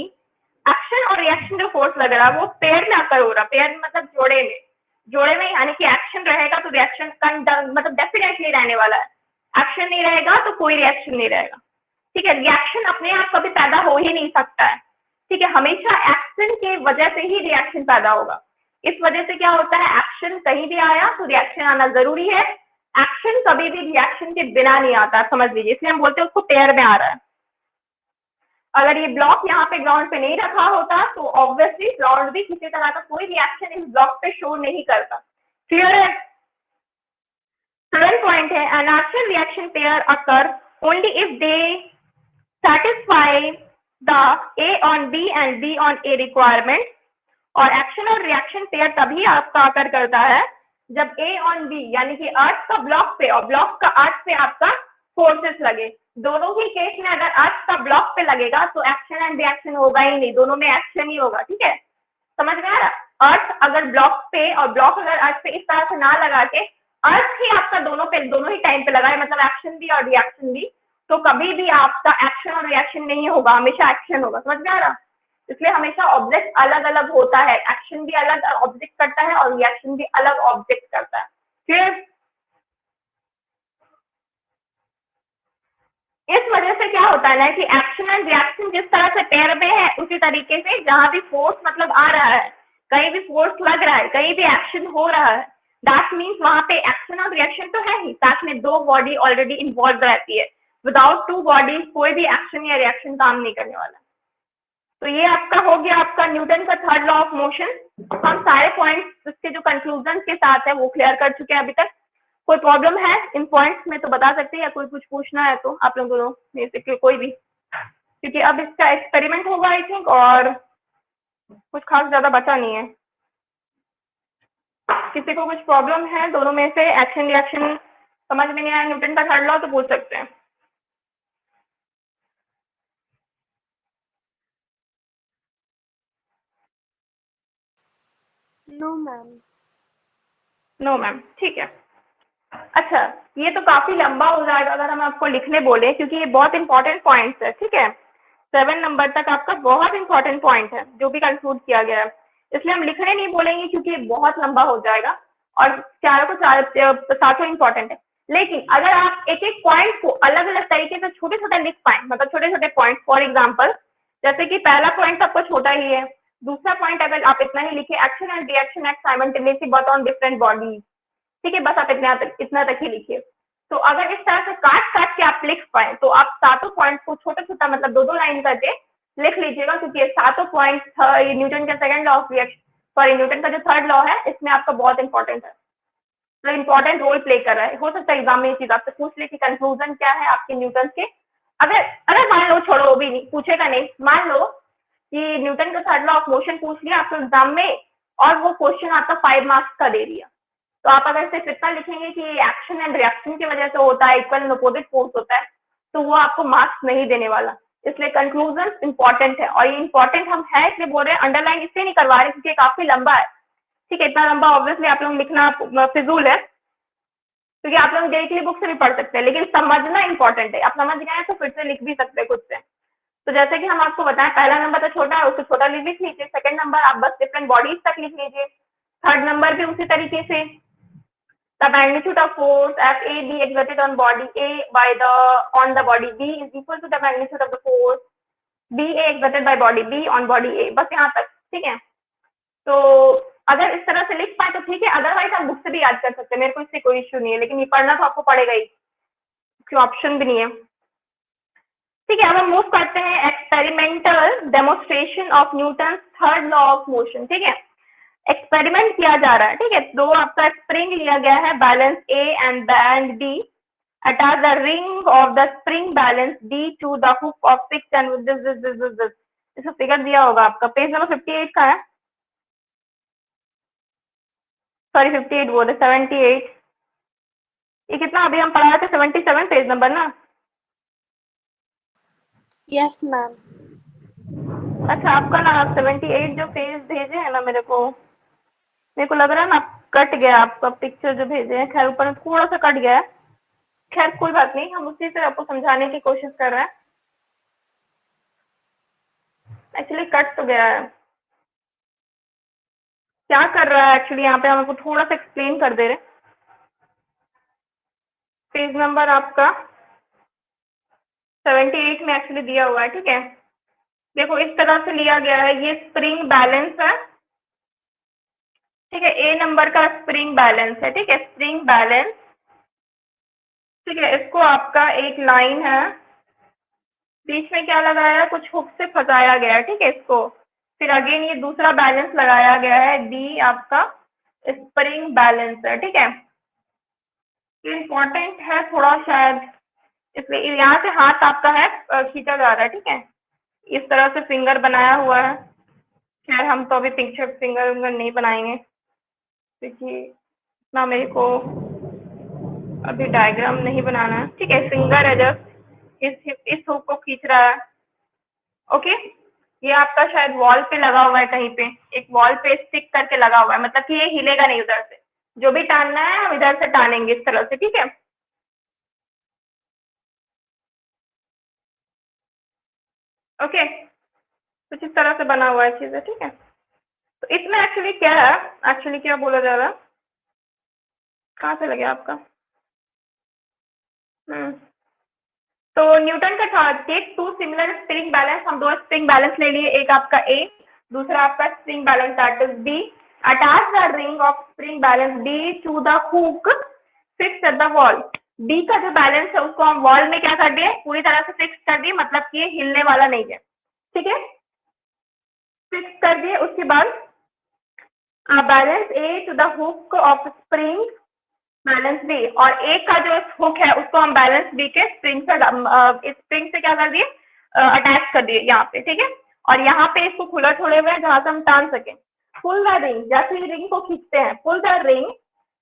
action और reaction जो force लग रहा है वो pair में आकर हो रहा है, पेयर मतलब जोड़े में, जोड़े में, यानी कि एक्शन रहेगा तो रिएक्शन मतलब डेफिनेटली रहने वाला है, एक्शन नहीं रहेगा तो कोई रिएक्शन नहीं रहेगा, ठीक है। रिएक्शन अपने आप कभी पैदा हो ही नहीं सकता है, ठीक है, हमेशा एक्शन के वजह से ही रिएक्शन पैदा होगा। इस वजह से क्या होता है, एक्शन कहीं भी आया तो रिएक्शन आना जरूरी है, एक्शन कभी भी रिएक्शन के बिना नहीं आता, समझ लीजिए, इसलिए हम बोलते हैं उसको पेयर में आ रहा है। अगर ये ब्लॉक यहाँ पे ग्राउंड पे नहीं रखा होता तो ऑब्वियसली ग्राउंड भी किसी तरह का कोई रिएक्शन इस ब्लॉक पे शो नहीं करता। क्लियर है? 7 पॉइंट है, an action reaction pair occur only if they satisfy the A on B and B on A requirement। और एक्शन और रिएक्शन पेयर तभी आपका आकर करता है जब A ऑन B यानी कि अर्थ का ब्लॉक पे और ब्लॉक का अर्थ पे आपका फोर्सेस लगे। दोनों ही केस में अगर अर्थ का ब्लॉक पे लगेगा तो एक्शन एंड रिएक्शन होगा ही नहीं, दोनों में एक्शन ही होगा। ठीक है, समझ में आ रहा? अर्थ अगर ब्लॉक पे और ब्लॉक अगर अर्थ पे इस तरह से ना लगा के अर्थ ही आपका दोनों ही टाइम पे लगा है, मतलब एक्शन भी और रिएक्शन भी, तो कभी भी आपका एक्शन और रिएक्शन नहीं होगा, हमेशा एक्शन होगा। समझ में आ रहा? इसलिए हमेशा ऑब्जेक्ट अलग अलग होता है, एक्शन भी अलग ऑब्जेक्ट करता है और रिएक्शन भी अलग ऑब्जेक्ट करता है। फिर इस वजह से क्या होता है ना कि एक्शन एंड रिएक्शन जिस तरह से पेयर में है उसी तरीके से जहां भी फोर्स मतलब आ रहा है, कहीं भी फोर्स लग रहा है, कहीं भी एक्शन हो रहा है, दैट मीन्स वहां पे एक्शन और रिएक्शन तो है ही, साथ में दो बॉडी ऑलरेडी इन्वॉल्व रहती है। विदाउट टू बॉडी कोई भी एक्शन या रिएक्शन काम नहीं करने वाला। तो ये आपका हो गया आपका न्यूटन का थर्ड लॉ ऑफ मोशन। हम सारे पॉइंट्स इसके जो कंक्लूजन के साथ है वो क्लियर कर चुके हैं अभी तक। कोई प्रॉब्लम है इन पॉइंट्स में तो बता सकते हैं, या कोई कुछ पूछना है तो आप लोगों में से कोई भी, क्योंकि अब इसका एक्सपेरिमेंट होगा आई थिंक, और कुछ खास ज्यादा बचा नहीं है। किसी को कुछ प्रॉब्लम है दोनों में से, एक्शन रिएक्शन समझ में नहीं आया न्यूटन का थर्ड लॉ, तो पूछ सकते हैं। No ma'am. नो मैम, ठीक है। अच्छा, ये तो काफी लंबा हो जाएगा अगर हम आपको लिखने बोले, क्योंकि ये बहुत इंपॉर्टेंट पॉइंट्स है। ठीक है, 7 नंबर तक आपका बहुत इंपॉर्टेंट पॉइंट है जो भी कंक्लूड किया गया है, इसलिए हम लिखने नहीं बोलेंगे क्योंकि ये बहुत लंबा हो जाएगा और चारों को साथों इंपॉर्टेंट है। लेकिन अगर आप एक एक पॉइंट को अलग अलग तरीके से छोटे छोटे लिख पाए, मतलब छोटे छोटे पॉइंट, फॉर एग्जाम्पल जैसे कि पहला पॉइंट आपको छोटा ही है, दूसरा पॉइंट अगर आप इतना ही लिखे, action and reaction act simultaneously but on different bodies. ठीक है, बस आप इतना तक ही लिखिए। तो अगर इस तरह से काट काट के आप लिख पाए तो आप सातों पॉइंट को छोटा छोटा मतलब दो दो लाइन करके लिख लीजिएगा, क्योंकि ये सातों पॉइंट न्यूटन का second law of reaction, sorry Newton का जो थर्ड लॉ है इसमें आपका बहुत इंपॉर्टेंट है, तो इंपॉर्टेंट रोल प्ले कर रहा है। हो सकता है एग्जाम में ये चीज आपसे पूछ ले कि कंक्लूजन क्या है आपके न्यूटन के। अगर अगर मान लो, छोड़ो वो भी नहीं पूछेगा, नहीं मान लो कि न्यूटन का थर्ड लॉ ऑफ मोशन पूछ लिया आपको एग्जाम में और वो क्वेश्चन आपका 5 मार्क्स का दे दिया, तो आप अगर सिर्फ इतना लिखेंगे कि एक्शन एंड रिएक्शन की वजह से होता है, इक्वल एंड अपोजिट फोर्स होता है, तो वो आपको मार्क्स नहीं देने वाला। इसलिए कंक्लूजन इंपॉर्टेंट है, और ये इंपॉर्टेंट हम है इसलिए बोल रहे हैं, अंडरलाइन इसलिए नहीं करवा रहे क्योंकि काफी लंबा है। ठीक है, इतना लंबा ऑब्वियसली आप लोग लिखना फिजूल है, क्योंकि आप लोग डायरेक्टली बुक से भी पढ़ सकते हैं, लेकिन समझना इंपॉर्टेंट है। आप समझ गए हैं तो फिर से लिख भी सकते हैं खुद से। तो जैसे कि हम आपको बताएं, पहला नंबर तो छोटा है, उसको छोटा लिख लीजिए। सेकंड नंबर आप बस डिफरेंट बॉडीज तक लिख लीजिए। थर्ड नंबर भी उसी तरीके से, the magnitude of force FAB exerted on body A by the on the body B is equal to the magnitude of the force BA exerted by body B on body A। बस यहाँ तक। ठीक है, तो अगर इस तरह से लिख पाए तो ठीक है, अदरवाइज आप बुक से भी याद कर सकते हैं, मेरे को इससे कोई इश्यू नहीं है, लेकिन ये पढ़ना तो आपको पड़ेगा ही, क्यों ऑप्शन भी नहीं है। ठीक है, अब हम मूव करते हैं experimental demonstration of Newton third law of motion. ठीक है, एक्सपेरिमेंट किया जा रहा है। ठीक है, तो आपका स्प्रिंग लिया गया है, balance A and band B, attach the ring of the spring balance D to the hook of 6 and this इसका फिगर दिया होगा आपका, पेज नंबर 58 का है, सॉरी 58 बोल रहे 78, ये कितना अभी हम पढ़ा थे 77 पेज नंबर ना। Yes ma'am. अच्छा, आपका ना 78 जो पेज भेजे है ना मेरे को लग रहा है ना कट गया आपका पिक्चर जो भेजे हैं, खैर ऊपर में थोड़ा सा कट गया है, खैर कोई बात नहीं, हम उसी से आपको समझाने की कोशिश कर रहे हैं। एक्चुअली कट तो गया है, क्या कर रहा है एक्चुअली यहाँ पे हम आपको थोड़ा सा एक्सप्लेन कर दे रहे हैं। पेज नंबर आपका 78 में एक्चुअली दिया हुआ है। ठीक है, देखो इस तरह से लिया गया है, ये स्प्रिंग बैलेंस है। ठीक है, ए नंबर का स्प्रिंग बैलेंस है। ठीक है, स्प्रिंग बैलेंस। ठीक है, इसको आपका एक लाइन है बीच में क्या लगाया है, कुछ हुक से फंसाया गया है, ठीक है इसको। फिर अगेन ये दूसरा बैलेंस लगाया गया है, डी आपका स्प्रिंग बैलेंस है, ठीक है। इम्पोर्टेंट है थोड़ा शायद, इसलिए यहाँ से हाथ आपका है खींचा जा रहा है, ठीक है। इस तरह से फिंगर बनाया हुआ है। खैर हम तो अभी पिक्चर फिंगर विंगर नहीं बनाएंगे, क्योंकि इतना मेरे को अभी डायग्राम नहीं बनाना है, ठीक है। फिंगर है जस्ट इस हुक को खींच रहा है, ओके। ये आपका शायद वॉल पे लगा हुआ है, कहीं पे एक वॉल पे स्टिक करके लगा हुआ है, मतलब कि ये हिलेगा नहीं उधर से। जो भी टानना है हम इधर से टानेंगे इस तरह से, ठीक है। ओके, कुछ इस तरह से बना हुआ है चीजें, ठीक है। तो इसमें एक्चुअली क्या है, एक्चुअली क्या बोला जा रहा है, कहाँ से लगे आपका। तो न्यूटन का था take two similar spring balance, हम दो स्प्रिंग बैलेंस ले लिए, एक आपका ए, दूसरा आपका spring balance that is B. Attach the ring of spring balance D to the hook fix at the wall. D का जो बैलेंस है उसको हम वॉल में क्या कर दिए, पूरी तरह से फिक्स कर दिए, मतलब कि ये हिलने वाला नहीं है, ठीक है। फिक्स कर दिए, उसके बाद balance A to the hook of spring balance B, और एक का जो हुक है उसको हम बैलेंस बी के स्प्रिंग से क्या कर दिए, अटैच कर दिए यहाँ पे, ठीक है। और यहाँ पे इसको खुला छोड़े हुए हैं जहां से हम टान सके। पुल द रिंग, जैसे ही रिंग को खींचते हैं, pull the ring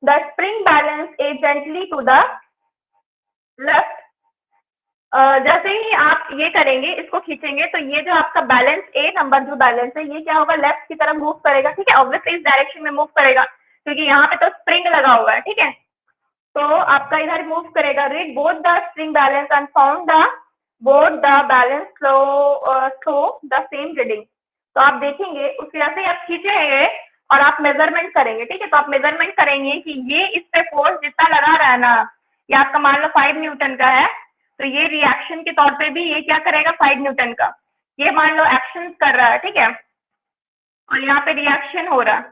the spring balance A gently to the left. जैसे ही आप ये करेंगे, इसको खींचेंगे, तो ये जो आपका बैलेंस ए नंबर जो बैलेंस है, ये क्या होगा, लेफ्ट की तरफ मूव करेगा, ठीक है। ऑब्वियसली इस डायरेक्शन में मूव करेगा, क्योंकि यहाँ पे तो स्प्रिंग लगा हुआ है, ठीक है। तो आपका इधर मूव करेगा। Read both the spring balance and found the both the balance throw the same reading. तो आप देखेंगे उसके जैसे ही आप खींचेंगे और आप मेजरमेंट करेंगे, ठीक है। तो आप मेजरमेंट करेंगे कि ये इस पे फोर्स जितना लगा रहा है ना, ये आपका मान लो 5 न्यूटन का है, तो ये रिएक्शन के तौर पे भी ये क्या करेगा, 5 न्यूटन का। ये मान लो एक्शन कर रहा है, ठीक है, और यहाँ पे रिएक्शन हो रहा है,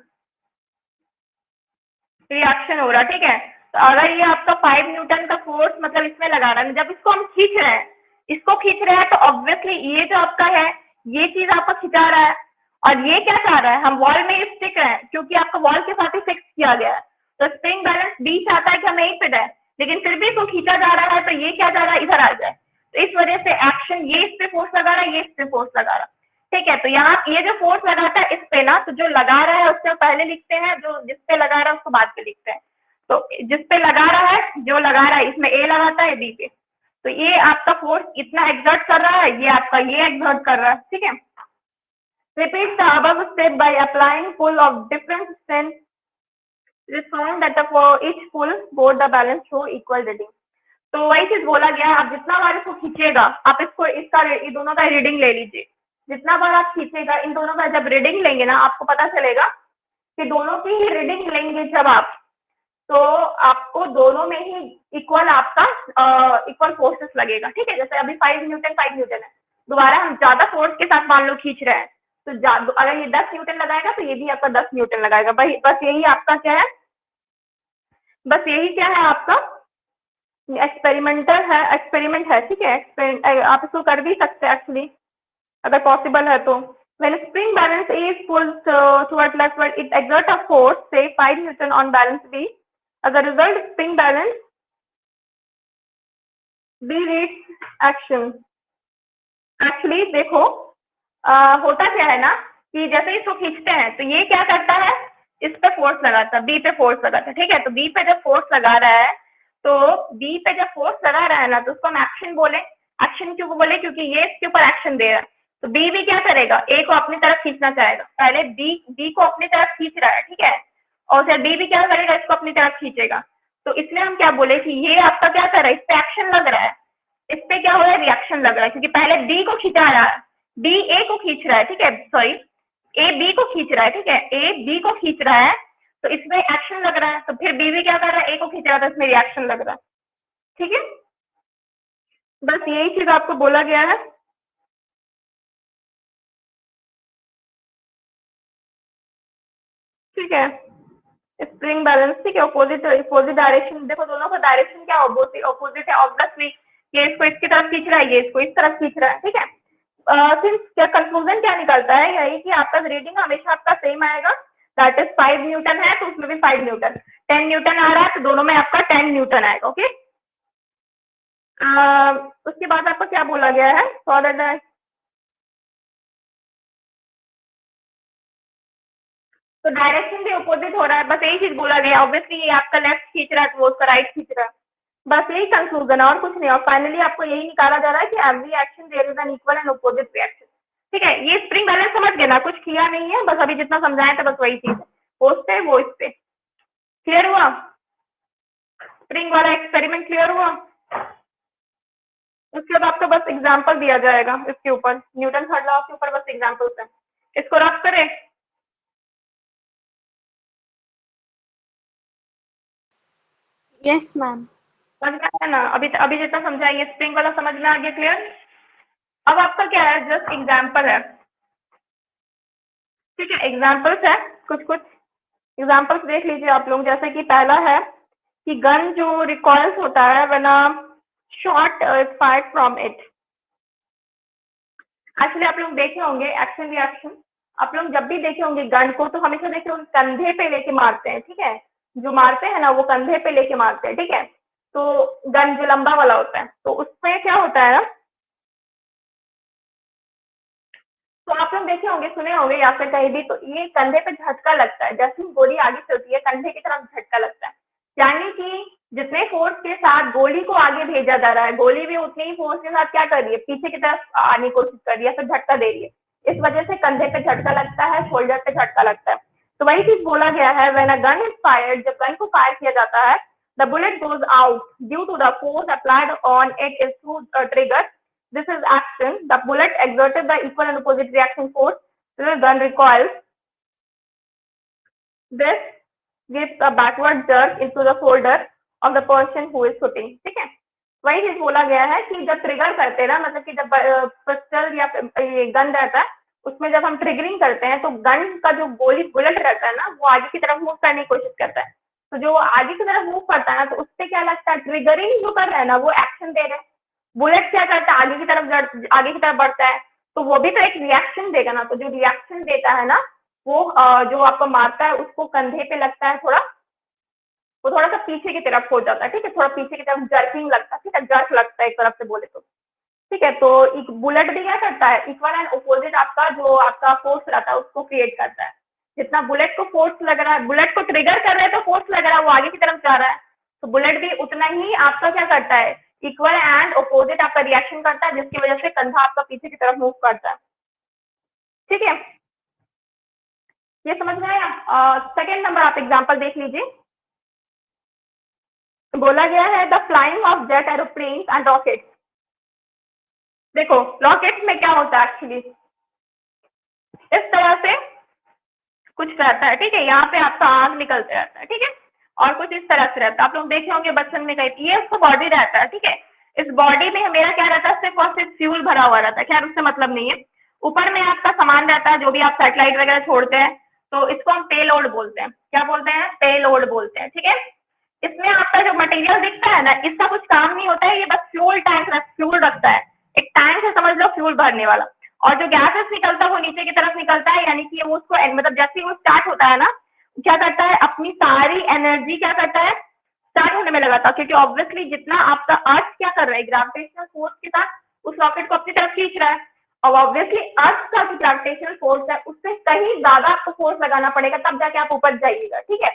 रिएक्शन हो रहा है, ठीक है। तो अगर ये आपका 5 न्यूटन का फोर्स मतलब इसमें लगा रहा है, जब इसको हम खींच रहे हैं, इसको खींच रहे हैं, तो ऑब्वियसली ये जो आपका है, ये चीज आपका खिंचा रहा है, और ये क्या चाह रहा है, हम वॉल में स्टिक रहे हैं, क्योंकि आपका वॉल के साथ ही फिक्स किया गया है। तो स्प्रिंग बैलेंस बी चाहता है कि हमें यहीं पे रहे, लेकिन फिर भी इसको खींचा जा रहा है, तो ये क्या जा रहा है, इधर आ जाए। तो इस वजह से एक्शन, ये इस पे फोर्स लगा रहा है, ये इस पे फोर्स लगा रहा है, ठीक है। तो यहाँ ये जो फोर्स लगाता है इस पे ना, तो जो लगा रहा है उससे पहले लिखते हैं, जो जिस पे लगा रहा है उसको बाद में लिखते हैं। तो जिस पे लगा रहा है, जो लगा रहा है, इसमें ए लगाता है, बी पे। तो ये आपका फोर्स इतना एक्सर्ट कर रहा है, ये आपका ये एक्सर्ट कर रहा है, ठीक है। Repeat the above step by applying pull of different strength. It is found that for each pull both the balance show equal reading. तो वही चीज बोला गया है, आप जितना बार इसको खींचेगा, आप इसको इसका ये दोनों का रीडिंग ले लीजिए। जितना बार आप खींचेगा, इन दोनों का जब रीडिंग लेंगे ना, आपको पता चलेगा कि दोनों की ही रीडिंग लेंगे जब आप, तो आपको दोनों में ही इक्वल आपका इक्वल फोर्सेस लगेगा, ठीक है। जैसे अभी 5 न्यूटन है, दोबारा हम ज्यादा फोर्स के साथ मान लो खींच रहे हैं, तो अगर ये 10 न्यूटन लगाएगा, तो ये भी आपका 10 न्यूटन लगाएगा। भाई बस यही आपका क्या है, बस यही क्या है आपका एक्सपेरिमेंट है, ठीक है। आप इसको कर भी सकते हैं एक्चुअली, अगर पॉसिबल है तो। When spring balance A is pulled toward leftward, it exerts a force, say 5 Newton on balance B. As a result, spring balance B leads action. Actually, देखो होता क्या है ना, कि जैसे इसको खींचते हैं, तो ये क्या करता है, इस पे फोर्स लगाता है, बी पे फोर्स लगाता है, ठीक है। तो बी पे जब फोर्स लगा रहा है, तो बी पे जब फोर्स लगा रहा है ना, तो उसको हम एक्शन बोले। एक्शन क्यों बोले, क्योंकि ये इसके ऊपर एक्शन दे रहा है। तो बी भी क्या करेगा, ए को अपनी तरफ खींचना चाहेगा, पहले बी को अपनी तरफ खींच रहा है, ठीक है, और फिर बी भी क्या करेगा, इसको अपनी तरफ खींचेगा। तो इसलिए हम क्या बोले कि ये आपका क्या कर रहा है, इस पे एक्शन लग रहा है, इस पे क्या हो रहा है, रिएक्शन लग रहा है, क्योंकि पहले बी को खींचा रहा है, बी ए को खींच रहा है, ठीक है, सॉरी, ए बी को खींच रहा है, ठीक है, ए बी को खींच रहा है, तो इसमें एक्शन लग रहा है। तो फिर बी भी क्या कर रहा है, ए को खींच रहा है, तो इसमें रिएक्शन लग रहा है, ठीक है। बस यही चीज आपको बोला गया है, ठीक है। स्प्रिंग बैलेंस, ठीक है, अपोजिट अपोजिट डायरेक्शन, देखो दोनों का डायरेक्शन क्या अपोजिट है ऑब्वियसली, ये इसको इसकी तरफ खींच रहा है, ये इसको इस तरफ खींच रहा है, ठीक है। सिंस क्या कंक्लूजन क्या निकलता है, यही कि आपका रीडिंग हमेशा आपका सेम आएगा, दैट इज 5 न्यूटन है तो उसमें भी 5 न्यूटन, 10 न्यूटन आ रहा है तो दोनों में आपका 10 न्यूटन आएगा, ओके। उसके बाद आपको क्या बोला गया है, सो दैट तो डायरेक्शन भी अपोजिट हो रहा है, बस यही चीज बोला गया। ऑब्वियसली ये आपका लेफ्ट खींच रहा है तो वो उसका राइट खींच रहा है, बस यही कंक्लूजन है और कुछ नहीं। और फाइनली आपको यही निकाला जा रहा है कि every action there is an equal and opposite reaction, ठीक है। ये स्प्रिंग बैलेंस समझ गए ना, कुछ किया नहीं है, बस अभी जितना समझाया था बस वही चीज है, वो उस पे वो इस पे। क्लियर हुआ? स्प्रिंग वाला एक्सपेरिमेंट क्लियर हुआ? उसके बाद आपको बस एग्जाम्पल दिया जाएगा इसके ऊपर, न्यूटन थर्ड लॉ के ऊपर बस एग्जाम्पल्स है, इसको रफ करें। Yes ma'am. समझ में आया ना? अभी अभी जितना समझाइए स्प्रिंग वाला समझ में आ गया, क्लियर? अब आपका क्या है, जस्ट एग्जाम्पल है, ठीक है। एग्जाम्पल्स है, कुछ कुछ एग्जाम्पल्स देख लीजिए आप लोग। जैसे कि पहला है कि गन जो रिकॉइल्स होता है when a shot is fired from it. Actually आप लोग देखे होंगे एक्शन रिएक्शन, आप लोग जब भी देखे होंगे गन को तो हमेशा देखे होंगे कंधे पे लेके मारते हैं, ठीक है। जो मारते हैं ना वो कंधे पे लेके मारते हैं, ठीक है। तो गन जो लंबा वाला होता है तो उसमें क्या होता है ना, तो आप लोग देखे होंगे सुने होंगे या फिर कहीं भी, तो ये कंधे पे झटका लगता है, जैसे ही गोली आगे चलती है कंधे की तरफ झटका लगता है, यानी कि जितने फोर्स के साथ गोली को आगे भेजा जा रहा है, गोली भी उतनी ही फोर्स के साथ क्या कर रही है, पीछे की तरफ आने की कोशिश कर रही है, फिर झटका दे रही है। इस वजह से कंधे पे झटका लगता है, शोल्डर पे झटका लगता है। तो वही चीज बोला गया है, when a gun is fired, जब गन को फायर किया जाता है, the bullet goes out due to the force applied on it is through trigger. This is action. The bullet exerted the equal and opposite reaction force. The gun recoils. This gives a backward jerk into the shoulder of the person who is shooting. ठीक है, वही चीज बोला गया है कि जब trigger करते हैं ना, मतलब कि जब पिस्टल या गन रहता है उसमें जब हम ट्रिगरिंग करते हैं तो गन का जो गोली बुलेट रहता है ना वो आगे की तरफ मूव करने की कोशिश करता है। तो जो आगे की तरफ मूव करता है ना तो उससे क्या लगता है, ट्रिगरिंग जो कर रहा है ना वो एक्शन दे रहे हैं। बुलेट क्या करता है, आगे की तरफ बढ़ता है, तो वो भी तो एक रिएक्शन देगा ना। तो जो रिएक्शन देता है ना वो जो आपको मारता है उसको कंधे पे लगता है थोड़ा, वो थोड़ा सा पीछे की तरफ हो जाता है, ठीक है, थोड़ा पीछे की तरफ जर्किंग लगता है, ठीक है, जर्क लगता है एक तरफ से बोले तो, ठीक है। तो एक बुलेट भी क्या करता है, इक्वल एंड अपोजिट आपका जो आपका फोर्स रहता है उसको क्रिएट करता है। जितना बुलेट को फोर्स लग रहा है, बुलेट को ट्रिगर कर रहे हैं तो फोर्स लग रहा है, वो आगे की तरफ जा रहा है, तो बुलेट भी उतना ही आपका क्या करता है, इक्वल एंड अपोजिट आपका रिएक्शन करता है, जिसकी वजह से कंधा आपका पीछे की तरफ मूव करता है, ठीक है। ये समझ में आया? सेकेंड नंबर आप एग्जाम्पल देख लीजिए। बोला गया है the flying of jet aeroplane and rocket. देखो रॉकेट में क्या होता है, एक्चुअली इस तरह से कुछ रहता है, ठीक है, यहाँ पे आपका आग निकलते रहता है, ठीक है, और कुछ इस तरह से रहता है। आप लोग देखे होंगे बचपन में कहीं, ये उसका बॉडी रहता है, ठीक है। इस बॉडी में मेरा क्या रहता है, सिर्फ और सिर्फ फ्यूल भरा हुआ रहता है, खैर उससे मतलब नहीं है। ऊपर में आपका सामान रहता है, जो भी आप सैटेलाइट वगैरह छोड़ते हैं, तो इसको हम पेलोड बोलते हैं। क्या बोलते हैं? पेलोड बोलते हैं, ठीक है। इसमें आपका जो मटेरियल दिखता है ना, इसका कुछ काम नहीं होता है, ये बस फ्यूल रखता है, एक टैंक है समझ लो फ्यूल भरने वाला। और जो गैसेस निकलता है वो नीचे की तरफ निकलता है, यानी कि वो उसको मतलब जैसे ही वो स्टार्ट होता है ना, क्या करता है, अपनी सारी एनर्जी क्या करता है, स्टार्ट होने में लगाता है, क्योंकि ऑब्वियसली जितना आपका अर्थ क्या कर रहा है, ग्रेविटेशनल फोर्स के साथ उस रॉकेट को अपनी तरफ खींच रहा है, और ऑब्वियसली अर्थ का जो ग्रेविटेशनल फोर्स है उससे कहीं ज्यादा आपको फोर्स लगाना पड़ेगा, तब जाके आप ऊपर जाइएगा, ठीक है।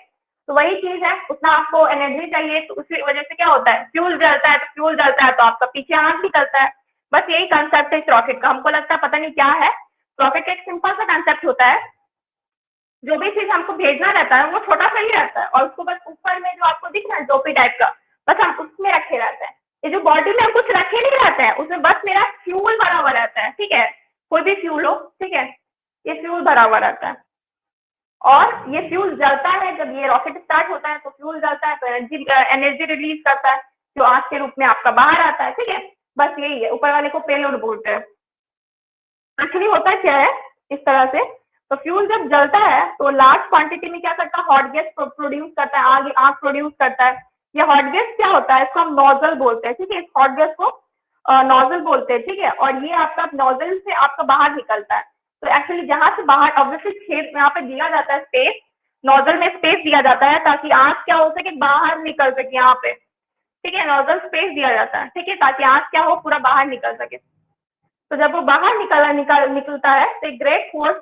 तो वही चीज है, उतना आपको एनर्जी चाहिए, तो उसी वजह से क्या होता है, फ्यूल जलता है, तो फ्यूल जलता है तो आपका पीछे आग निकलता है। बस यही कंसेप्ट है इस रॉकेट का। हमको लगता है पता नहीं क्या है, रॉकेट का एक सिंपल सा कंसेप्ट होता है, जो भी चीज हमको भेजना रहता है वो छोटा सा ही रहता है, और उसको बस ऊपर में जो आपको दिख रहा है टोपी टाइप का, बस हम उसमें रखे रहते हैं। ये जो बॉडी में हम कुछ रखे नहीं रहते हैं, उसमें बस मेरा फ्यूल भरा हुआ रहता है, ठीक है, कोई भी फ्यूल हो, ठीक है, ये फ्यूल भरा हुआ रहता है, और ये फ्यूल जलता है। जब ये रॉकेट स्टार्ट होता है तो फ्यूल जलता है, तो एनर्जी रिलीज करता है, जो आग के रूप में आपका बाहर आता है, ठीक है। बस यही है, ऊपर वाले को पेलोड बोलते हैं। एक्चुअली होता क्या है इस तरह से, तो फ्यूल जब जलता है तो लार्ज क्वांटिटी में क्या करता है, हॉट गैस प्रोड्यूस करता है, आग प्रोड्यूस करता है। ये हॉट गैस क्या होता है, इसको हम नोजल बोलते हैं, ठीक है। इस हॉट गैस को नोजल बोलते हैं, ठीक है। और ये आपका नोजल से आपका बाहर निकलता है। तो एक्चुअली जहां से बाहर ऑब्वियसली छेद यहाँ पे दिया जाता है स्पेस, नोजल में स्पेस दिया जाता है ताकि आंच क्या हो सके, बाहर निकल सके यहाँ पे, ठीक है। नोजल स्पेस दिया जाता है, ठीक है, ताकि आंच क्या हो, पूरा बाहर निकल सके। तो जब वो बाहर निकलता है तो एक ग्रेट फोर्स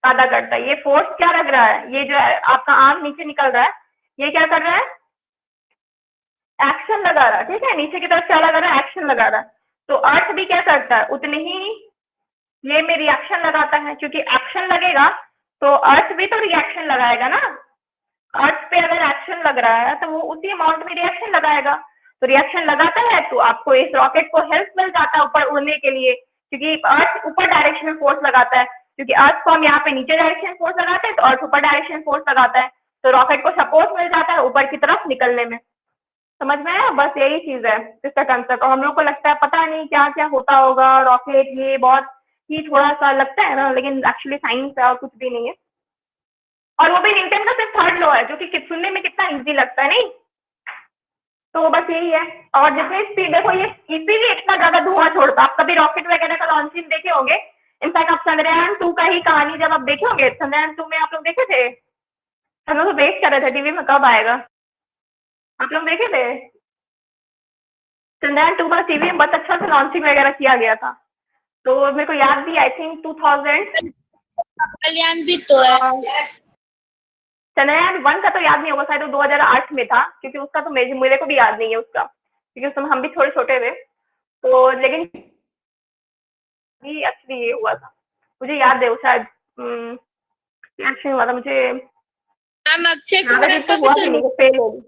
पैदा करता है। ये फोर्स क्या लग रहा है, ये जो है आपका आर्म नीचे निकल रहा है, ये क्या कर रहा है, एक्शन लगा रहा है, ठीक है। नीचे की तरफ क्या लगा रहा है, एक्शन लगा रहा है। तो अर्थ भी क्या करता है, उतनी ही ये में रिएक्शन लगाता है, क्योंकि एक्शन लगेगा तो अर्थ भी तो रिएक्शन लगाएगा ना। अर्थ पे अगर एक्शन लग रहा है तो वो उसी अमाउंट में रिएक्शन लगाएगा। तो रिएक्शन लगाता है तो आपको इस रॉकेट को हेल्प मिल जाता है ऊपर उड़ने के लिए, क्योंकि अर्थ ऊपर डायरेक्शन में फोर्स लगाता है। क्योंकि अर्थ को हम यहाँ पे नीचे डायरेक्शन फोर्स लगाते हैं तो अर्थ ऊपर डायरेक्शन फोर्स लगाता है, तो रॉकेट को सपोर्ट मिल जाता है ऊपर की तरफ निकलने में। समझ में आया, बस यही चीज है इसका कंसेप्ट। और हम लोग को लगता है पता नहीं क्या क्या होता होगा, रॉकेट ये बहुत ही थोड़ा सा लगता है ना, लेकिन एक्चुअली साइंस है और कुछ भी नहीं है। और वो भी न्यूटन का सिर्फ थर्ड लॉ है, जो कि सुनने में कितना इजी लगता है, नहीं। तो बस यही है। और जितनी स्पीड देखो, ये इसीलिए इतना ज्यादा धुआं छोड़ता है। आप कभी रॉकेट वगैरह का लॉन्चिंग देखे होंगे, इनफैक्ट आप चंद्रयान 2 का ही कहानी जब आप देखे होंगे, चंद्रयान 2 में आप लोग देखे थे, हम लोग तो वेट कर रहे थे टीवी में कब आएगा। आप लोग देखे थे चंद्रयान 2 का, टीवी में बहुत अच्छा से लॉन्चिंग वगैरह किया गया था। तो मेरे को याद भी, आई थिंक 2000 कल्याण भी तो है। चंद्रयान 1 का तो याद नहीं होगा, शायद वो 2008 में था, क्योंकि उसका तो मेरे को भी याद नहीं है उसका, क्योंकि उस समय हम भी थोड़े छोटे थे। तो लेकिन एक्चुअली ये हुआ था, मुझे याद है वो शायद एक्शन हुआ था, मुझे मैम अक्षय याद है कुमार कि का तो भी हुआ तो भी नहीं, वो फेल हो गई।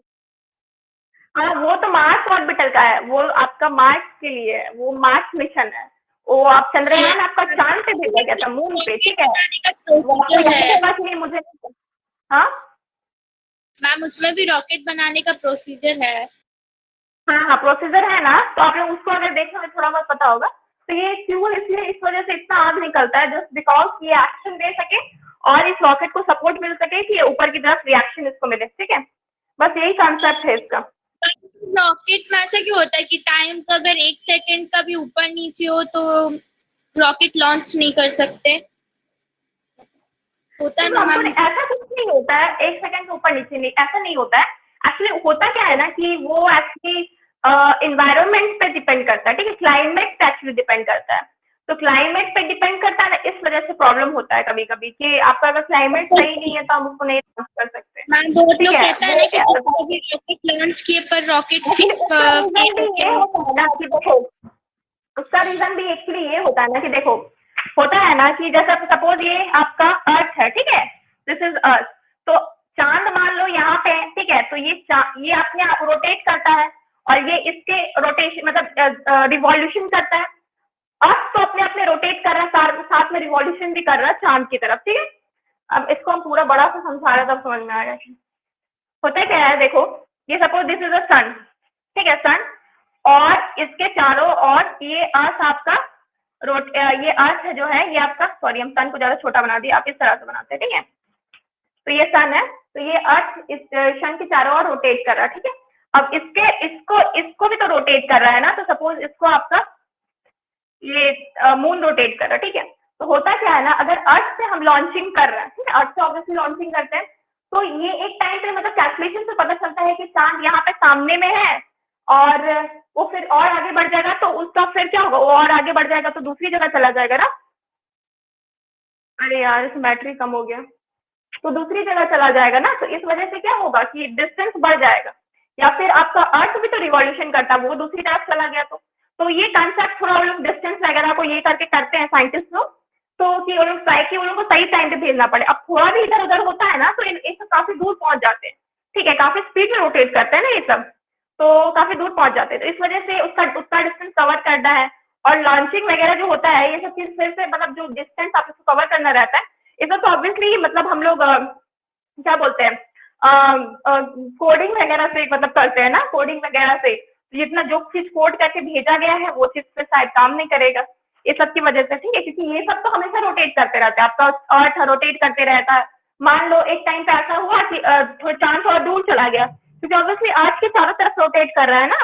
हाँ, वो तो मार्स ऑर्बिटल का है, वो आपका मार्स के लिए है, वो मार्स मिशन है। वो आप चंद्रयान आपका चांद पे भेजा गया था, मून पे, ठीक है। वो आपको प्रोसीजर याद है होगा कि नहीं, मुझे नहीं। हाँ मैम, उसमें भी रॉकेट बनाने का प्रोसीजर है। हाँ हाँ, प्रोसीजर है ना, तो आप लोग उसको अगर देखें तो थोड़ा बहुत पता होगा। तो ये क्यों, इसलिए इस वजह से इतना आग निकलता है, जस्ट बिकॉज ये एक्शन दे सके और इस रॉकेट को सपोर्ट मिल सके कि ये ऊपर की तरफ रिएक्शन इसको मिले, ठीक है। बस यही कॉन्सेप्ट है इसका। रॉकेट में ऐसा क्यों होता है कि टाइम का अगर 1 सेकेंड का भी ऊपर नीचे हो तो रॉकेट लॉन्च नहीं कर सकते? होता है देखो ना हमको मैम। ऐसा कुछ नहीं होता है, 1 सेकंड के ऊपर नीचे नहीं, ऐसा नहीं होता है। एक्चुअली होता क्या है ना कि वो एक्चुअली इन्वायरमेंट पे डिपेंड करता है, ठीक है। क्लाइमेट पे एक्चुअली डिपेंड करता है। तो क्लाइमेट पे डिपेंड करता है ना, इस वजह से प्रॉब्लम होता है कभी कभी कि आपका अगर क्लाइमेट सही नहीं है तो हम उसको नहीं लॉन्च कर सकते, मैम बहुत ठीक लोग है। कहता है वो ना कि क्या है, कभी रॉकेट लॉन्च किए पर रॉकेट लेकिन उसका रीजन भी ये फेल। होता है ना कि देखो, उसका रीजन भी एक्चुअली ये होता है ना कि देखो, होता है ना कि जैसे सपोज ये आपका अर्थ है, ठीक है, दिस इज अर्थ। तो चांद मान लो यहाँ पे है, ठीक है। तो ये अपने आप रोटेट करता है और ये इसके रोटेशन मतलब रिवॉल्यूशन करता है। अर्थ तो अपने अपने रोटेट कर रहा है, साथ में रिवॉल्यूशन भी कर रहा है चांद की तरफ, ठीक है। अब इसको हम पूरा बड़ा सा समझा रहे तब समझ में आएगा। होता क्या है, देखो, ये सपोज दिस इज अ सन, ठीक है, सन। और इसके चारों ओर ये अर्थ आपका ये अर्थ जो है ये आपका, सॉरी हम सन को ज्यादा छोटा बना दिया, आप इस तरह से बनाते हैं, ठीक है। तो ये सन है, तो ये अर्थ इस सन के चारों ओर रोटेट कर रहा है, ठीक है। अब इसको भी तो रोटेट कर रहा है ना, तो सपोज इसको आपका ये मून रोटेट कर रहा है, ठीक है। तो होता क्या है ना, अगर अर्थ से हम लॉन्चिंग कर रहे हैं, ठीक है, अर्थ से ऑब्वियसली लॉन्चिंग करते हैं, तो ये एक टाइम पे मतलब कैलकुलेशन से पता चलता है कि चांद यहाँ पे सामने में है, और वो फिर और आगे बढ़ जाएगा तो उसका फिर क्या होगा, वो और आगे बढ़ जाएगा तो दूसरी जगह चला जाएगा ना। अरे यार, इसमें बैटरी कम हो गया, तो दूसरी जगह चला जाएगा ना। तो इस वजह से क्या होगा कि डिस्टेंस बढ़ जाएगा, या फिर आपका अर्थ भी तो रिवॉल्यूशन करता है, वो दूसरी तरफ चला गया तो ये कॉन्सेप्ट थोड़ा वो लोग डिस्टेंस वगैरह को ये करके करते हैं साइंटिस्ट लोग, तो कि वो लोग ट्राई कि वो लोग को सही टाइम पे भेजना पड़े। अब थोड़ा भी इधर उधर होता है ना तो ये सब काफी दूर पहुंच जाते हैं, ठीक है, काफी स्पीड में रोटेट करते हैं ना ये सब, तो काफी दूर पहुंच जाते हैं। तो इस वजह से उसका उतना डिस्टेंस कवर करना है। और लॉन्चिंग वगैरह जो होता है ये सब चीज फिर से मतलब जो डिस्टेंस आप उसको कवर करना रहता है, इस तो ऑब्वियसली मतलब हम लोग क्या बोलते हैं, कोडिंग वगैरह से मतलब करते हैं ना, कोडिंग वगैरह से जितना जो चीज कोड करके भेजा गया है वो चीज पे शायद काम नहीं करेगा, ये सब की वजह से, ठीक है। क्योंकि ये सब तो हमेशा रोटेट करते रहते हैं, आपका अर्थ रोटेट करते रहता है। मान लो एक टाइम पे ऐसा हुआ कि थोड़ा चांद थोड़ा दूर चला गया, क्योंकि ऑब्वियसली अर्थ के चारों तरफ रोटेट कर रहा है ना,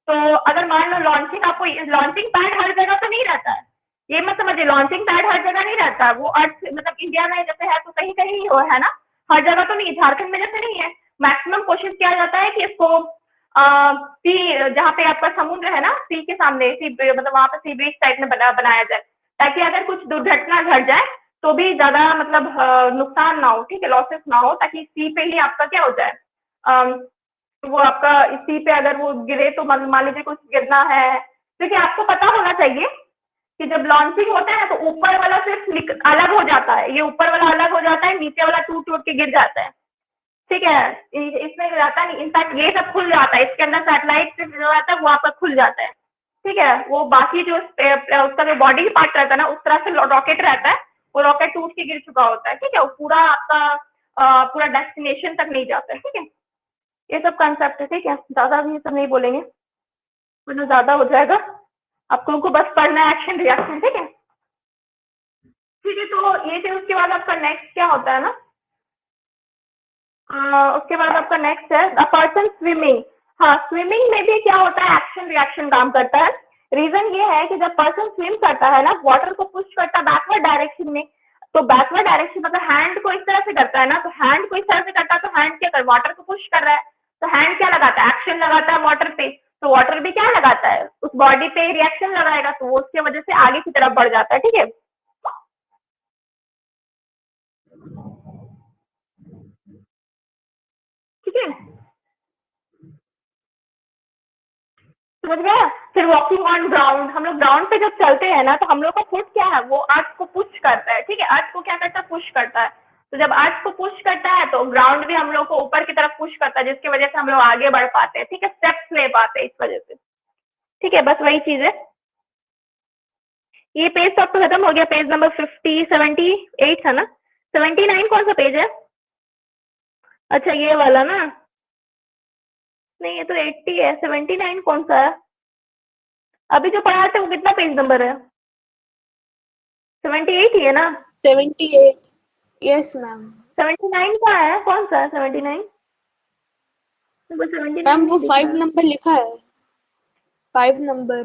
तो अगर मान लो लॉन्चिंग, आपको लॉन्चिंग पैड हर जगह तो नहीं रहता है, ये मत समझिए, लॉन्चिंग पैड हर जगह नहीं रहता, वो अर्थ मतलब इंडिया में जैसे है तो कहीं कहीं हो है ना, हर जगह तो नहीं, झारखंड में जैसे नहीं है। मैक्सिमम कोशिश किया जाता है कि इसको सी, जहाँ पे आपका समुद्र है ना, सी के सामने, सी मतलब वहां पे सी बीच टाइप में बनाया जाए, ताकि अगर कुछ दुर्घटना घट जाए तो भी ज्यादा मतलब नुकसान ना हो, ठीक है, लॉसेस ना हो, ताकि सी पे ही आपका क्या हो जाए, वो आपका इसी पे अगर वो गिरे तो मान लीजिए कुछ गिरना है, क्योंकि आपको पता होना चाहिए कि जब लॉन्चिंग होता है तो ऊपर वाला सिर्फ अलग हो जाता है, ये ऊपर वाला अलग हो जाता है, नीचे वाला टूट टूट के गिर जाता है, ठीक है, इसमें जाता नहीं, इनफैक्ट ये सब खुल जाता है, इसके अंदर सैटेलाइट जो रहता है वो आपका खुल जाता है, ठीक है, वो बाकी जो उसका जो बॉडी पार्ट रहता है ना, उस तरह से रॉकेट रहता है, वो रॉकेट टूट के गिर चुका होता है, ठीक है, वो पूरा आपका पूरा डेस्टिनेशन तक नहीं जाता है, ठीक है, ये सब कंसेप्ट है, ठीक है, ज्यादा भी ये सब नहीं बोलेंगे वरना ज्यादा हो जाएगा, आप लोगों को बस पढ़ना है एक्शन रिएक्शन, ठीक है, ठीक है, तो ये फिर उसके बाद आपका नेक्स्ट क्या होता है ना, उसके बाद आपका नेक्स्ट है द पर्सन स्विमिंग। हाँ, स्विमिंग में भी क्या होता है, एक्शन रिएक्शन काम करता है। रीजन ये है कि जब पर्सन स्विम करता है ना, वाटर को पुश करता है बैकवर्ड डायरेक्शन में, तो बैकवर्ड डायरेक्शन मतलब हैंड को इस तरह से करता है ना, तो हैंड को इस तरह से करता है, तो हैंड क्या कर, वाटर को पुश कर रहा है, तो हैंड क्या लगाता है, एक्शन लगाता है वाटर पे, तो वाटर भी क्या लगाता है, उस बॉडी पे रिएक्शन लगाएगा, तो वो उसकी वजह से आगे की तरफ बढ़ जाता है, ठीक है, ठीक है, समझ गया। फिर वॉकिंग ऑन ग्राउंड, हम लोग ग्राउंड पे जब चलते हैं ना, तो हम लोग का फुट क्या है, वो अर्थ को पुश करता है, ठीक है, अर्थ को क्या करता है, पुश करता है, तो जब अर्थ को पुश करता है तो ग्राउंड भी हम लोग को ऊपर की तरफ पुश करता है, जिसकी वजह से हम लोग आगे बढ़ पाते हैं, ठीक है, स्टेप्स ले पाते हैं इस वजह से, ठीक है, बस वही चीज है। ये पेज तो आपका खत्म हो गया, पेज नंबर 78 था ना, 79 कौन सा पेज है, अच्छा ये वाला ना, नहीं ये तो 80 है, 79 कौन सा है, अभी जो पढ़ा थे वो कितना पेज नंबर है, 78 ही है ना, 78। Yes ma'am. 79 का है, कौन सा है 79, तो 79 मैम वो नहीं दिख 5 रहा है, नंबर लिखा है, 5 number,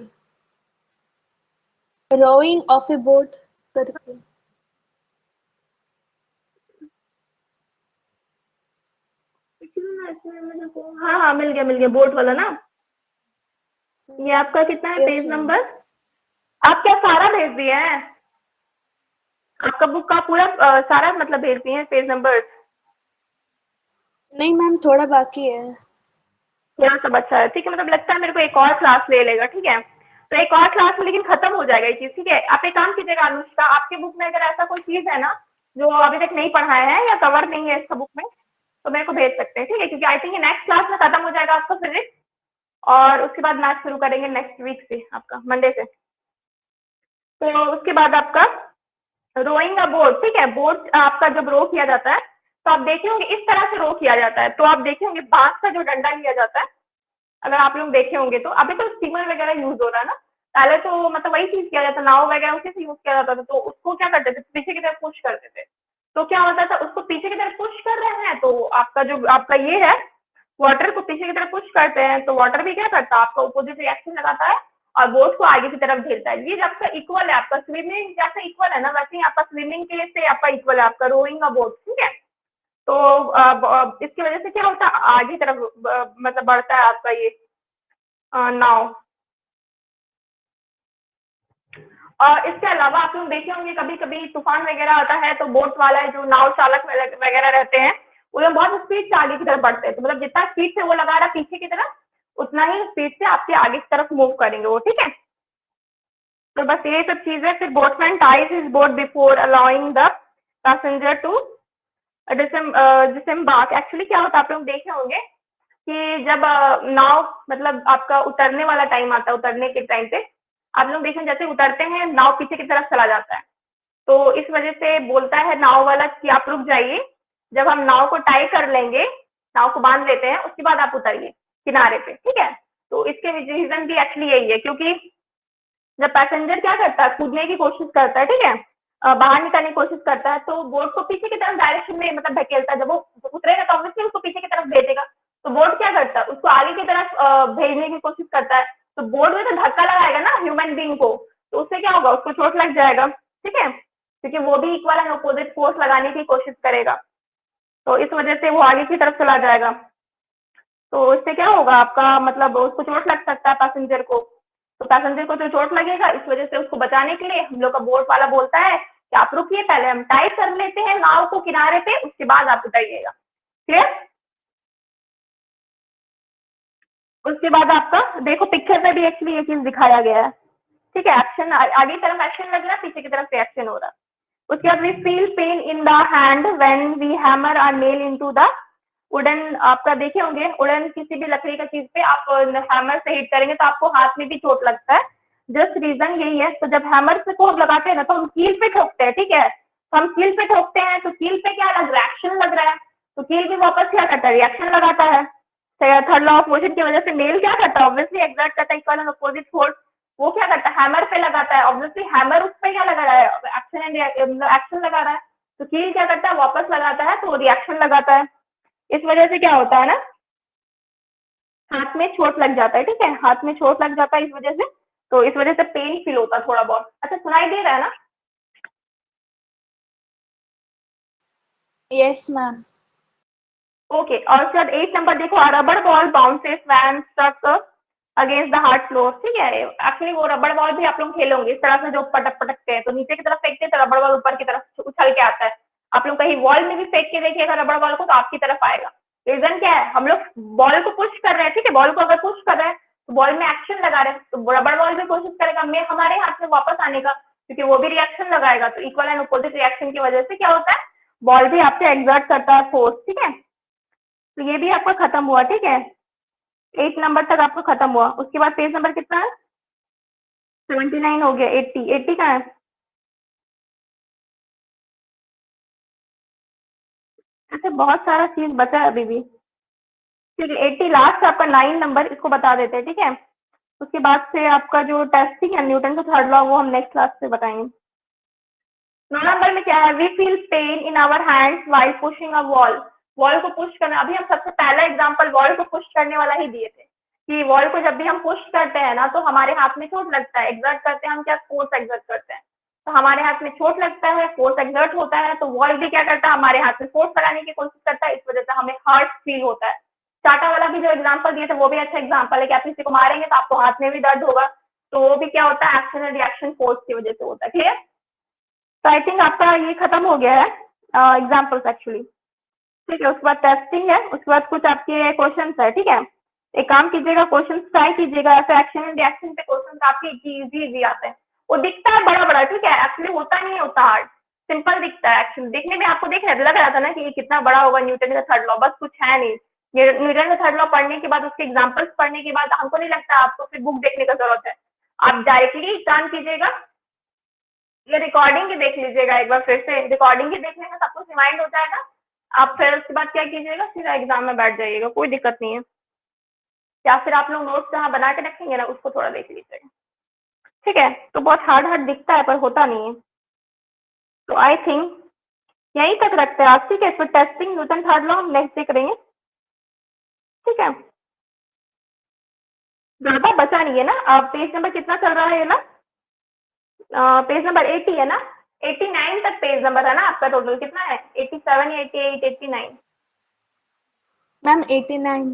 rowing of a boat करके। हाँ हाँ मिल गया बोट वाला ना, ये आपका कितना है यस पेज मैम। नंबर, आप क्या सारा भेज दिए हैं, आपका बुक का पूरा सारा मतलब भेज दिए हैं पेज नंबर, नहीं मैम, थोड़ा बाकी है। थोड़ा सा बच्चा है, ठीक है, मतलब लगता है मेरे को एक और क्लास ले लेगा, ठीक है, तो एक और क्लास में लेकिन खत्म हो जाएगा ये चीज, ठीक है, आप एक काम कीजिएगा अनुष्का, आपके बुक में अगर ऐसा कोई चीज है ना जो अभी तक नहीं पढ़ाया है या कवर नहीं है इसका बुक में, तो मेरे को भेज सकते हैं, ठीक है, क्योंकि आई थिंक नेक्स्ट क्लास में खत्म हो जाएगा आपका फिजिक्स, और उसके बाद मैथ शुरू करेंगे नेक्स्ट वीक से, आपका मंडे से, तो उसके बाद आपका रोइंग अ बोट, ठीक है, बोट आपका जब रो किया जाता है तो आप देखे होंगे इस तरह से रो किया जाता है, तो आप देखे होंगे बांस का जो डंडा लिया जाता है, अगर आप लोग देखे होंगे तो, अभी तो स्टीमर वगैरह यूज हो रहा है ना, पहले तो मतलब वही चीज किया जाता, नाव वगैरह उसी से यूज किया जाता था, तो उसको क्या करते थे, पीछे की तरफ पुश करते थे, तो क्या होता था, उसको पीछे की तरफ पुश कर रहे हैं तो आपका जो आपका ये है, वाटर को पीछे की तरफ पुश करते हैं, तो वाटर भी क्या करता है, आपका अपोजिट रिएक्शन लगाता है और बोट को आगे की तरफ झेलता है, ये आपका इक्वल है, आपका स्विमिंग जैसा इक्वल है ना, वैसे ही आपका स्विमिंग के से आपका इक्वल है, आपका रोइंग का बोट, ठीक है, तो इसकी वजह से क्या होता है, आगे की तरफ मतलब बढ़ता है आपका ये नाव, और इसके अलावा आप लोग देखे होंगे कभी कभी तूफान वगैरह आता है तो बोट वाला जो नाव चालक वगैरह रहते हैं, वो लोग बहुत स्पीड से आगे की तरफ बढ़ते हैं, तो मतलब जितना स्पीड से वो लगा रहा है पीछे की तरफ, उतना ही स्पीड से आपके आगे की तरफ मूव करेंगे वो, ठीक है, तो बस ये सब चीजें, फिर boatman ties his boat before allowing the passenger to disembark, actually क्या होता है आप लोग देखे होंगे कि जब नाव मतलब आपका उतरने वाला टाइम आता है, उतरने के टाइम पे आप लोग देखें जैसे उतरते हैं नाव पीछे की तरफ चला जाता है, तो इस वजह से बोलता है नाव वाला कि आप रुक जाइए, जब हम नाव को टाई कर लेंगे, नाव को बांध लेते हैं, उसके बाद आप उतरिए किनारे पे, ठीक है, तो इसके रीजन भी एक्चुअली यही है, क्योंकि जब पैसेंजर क्या करता है, कूदने की कोशिश करता है, ठीक है, बाहर निकलने की कोशिश करता है, तो बोट को पीछे की तरफ डायरेक्शन में मतलब धकेलता है, जब वो उतरेगा तो ऑब्वियसली उसको पीछे की तरफ भेजेगा, तो बोर्ड क्या करता है, उसको आगे की तरफ भेजने की कोशिश करता है। तो बोर्ड में तो धक्का लगाएगा ना ह्यूमन बीइंग को, तो उससे क्या होगा, उसको चोट लग जाएगा, ठीक है, क्योंकि वो भी इक्वल एंड अपोजिट फोर्स लगाने की कोशिश करेगा, तो इस वजह से वो आगे की तरफ चला जाएगा। तो इससे क्या होगा आपका, मतलब उसको चोट लग सकता है पैसेंजर को। तो पैसेंजर को तो चोट लगेगा, इस वजह से उसको बचाने के लिए हम लोग का बोट वाला बोलता है कि आप रुकिए, पहले हम टाइट कर लेते हैं नाव को किनारे पे, उसके बाद आप उतरिएगा। क्लियर? उसके बाद आपका देखो पिक्चर में भी एक्चुअली ये चीज दिखाया गया है, ठीक है, एक्शन आगे की तरफ एक्शन लग रहा है, पीछे की तरफ रिएक्शन हो रहा है। उसके बाद we feel pain in the hand when we hammer our nail into the wooden. आपका देखे होंगे वुडन किसी भी लकड़ी का चीज पे आप हैमर से हिट करेंगे तो आपको हाथ में भी चोट लगता है, जस्ट रीजन यही है। तो जब हैमर से को हम लगाते हैं ना तो हम कील पे ठोकते हैं, ठीक है, तो हम कील पे ठोकते हैं तो कील पे क्या लग रहा है, एक्शन लग रहा है, तो कील भी वापस क्या करता है, रिएक्शन लगाता है। थर्ड लॉ ऑफ मोशन की वजह से नेल क्या करता है, ऑब्वियसली एक्सर्ट करता है इक्वल एंड अपोजिट फोर्स। वो क्या करता है, हैमर पे लगाता है, ऑब्वियसली हैमर उस पे क्या लगा रहा है, एक्शन एंड एक्शन लगा रहा है। तो कील क्या करता है, वापस लगाता है, तो रिएक्शन लगाता है। इस वजह से क्या होता है ना, हाथ में चोट लग जाता है, ठीक है, हाथ में चोट लग जाता है इस वजह से। तो इस वजह से पेन फील होता है थोड़ा बहुत। अच्छा सुनाई दे रहा है ना? Yes ma'am. ओके, और उसके बाद 8 नंबर देखो, rubber ball bounces when struck against the hard floor, ठीक है। एक्चुअली वो रबर बॉल भी आप लोग खेलोगे इस तरह से, जो पटक पटकते हैं, तो नीचे की तरफ फेंकते हैं तो रबर बॉल ऊपर की तरफ उछल के आता है। आप लोग कहीं वॉल में भी फेंक के देखिएगा रबर बॉल को, तो आपकी तरफ आएगा। रीजन क्या है, हम लोग बॉल को पुश कर रहे हैं, ठीक है, बॉल को अगर पुश कर रहे हैं तो बॉल में एक्शन लगा रहे हैं, तो रबर बॉल भी कोशिश करेगा मैं हमारे हाथ में वापस आने का, क्योंकि वो भी रिएक्शन लगाएगा। तो इक्वल एंड अपोजिट रिएक्शन की वजह से क्या होता है, बॉल भी आपसे एक्सर्ट करता है फोर्स, ठीक है। तो ये भी आपका खत्म हुआ, ठीक है, 8 नंबर तक आपका खत्म हुआ। उसके बाद पेज नंबर कितना है, 79 हो गया, 80, 80 का है। अच्छा बहुत सारा चीज बचा है अभी भी, ठीक है, 80 लास्ट आपका 9 नंबर, इसको बता देते हैं, ठीक है। उसके बाद से आपका जो टेस्टिंग है न्यूटन का थर्ड लॉ, वो हम नेक्स्ट क्लास से बताएंगे। 9 नंबर में क्या है, we feel pain in our hands while pushing a wall. Wall को पुश करना, अभी हम सबसे पहला एग्जांपल वॉल को पुश करने वाला ही दिए थे, कि वॉल को जब भी हम पुश करते हैं ना तो हमारे हाथ में चोट लगता है, एक्सर्ट करते हैं हम, क्या फोर्स एक्सर्ट करते हैं, तो हमारे हाथ में चोट लगता है, फोर्स एक्सर्ट होता है, तो वॉल भी क्या करता है, हमारे हाथ में फोर्स लगाने की कोशिश करता है, इस वजह से हमें हर्ट फील होता है। टाटा वाला भी जो एग्जाम्पल दिए थे वो भी अच्छा एग्जाम्पल है, कि आप किसी को मारेंगे तो आपको हाथ में भी दर्द होगा, तो वो भी क्या होता है, एक्शन एंड रिएक्शन फोर्स की वजह से होता है। क्लियर? तो आई थिंक आपका ये खत्म हो गया है एग्जाम्पल्स एक्चुअली, ठीक है। उसके बाद टेस्टिंग है, उसके बाद कुछ आपके क्वेश्चन है, ठीक है। एक काम कीजिएगा, क्वेश्चन ट्राई कीजिएगा, ऐसे एक्शन एंड रिएक्शन पे क्वेश्चन आपके इजी इजी आते हैं। वो दिखता है बड़ा बड़ा, ठीक है, एक्चुअली होता नहीं होता हार्ड, सिंपल दिखता है। एक्चुअली देखने में आपको देख लग रहा था ना कि ये कितना बड़ा होगा न्यूटन का थर्ड लॉ, बस कुछ है नहीं। ये न्यूटन का थर्ड लॉ पढ़ने के बाद, उसके एग्जाम्पल्स पढ़ने के बाद हमको नहीं लगता आपको फिर बुक देखने का जरूरत है। आप डायरेक्टली काम कीजिएगा, ये रिकॉर्डिंग ही देख लीजिएगा एक बार फिर से, रिकॉर्डिंग ही देखने में सब कुछ रिमाइंड हो जाएगा। आप फिर उसके बाद क्या कीजिएगा, सीधा एग्जाम में बैठ जाइएगा, कोई दिक्कत नहीं है। या फिर आप लोग नोट्स जहाँ बना के रखेंगे ना उसको थोड़ा देख लीजिएगा, ठीक है। तो बहुत हार्ड हार्ड दिखता है पर होता नहीं है। तो आई थिंक यहीं तक रखते हैं आज, ठीक है। फिर टेस्टिंग न्यूटन थर्ड लॉ हम नेक्स्ट डे करेंगे, ठीक है। ज्यादा बचा नहीं है ना। आप पेज नंबर कितना चल रहा है ना, पेज नंबर 80 है ना, 89 तक पेज नंबर है ना आपका, टोटल कितना है, 87 या 88, 89? मैम 89।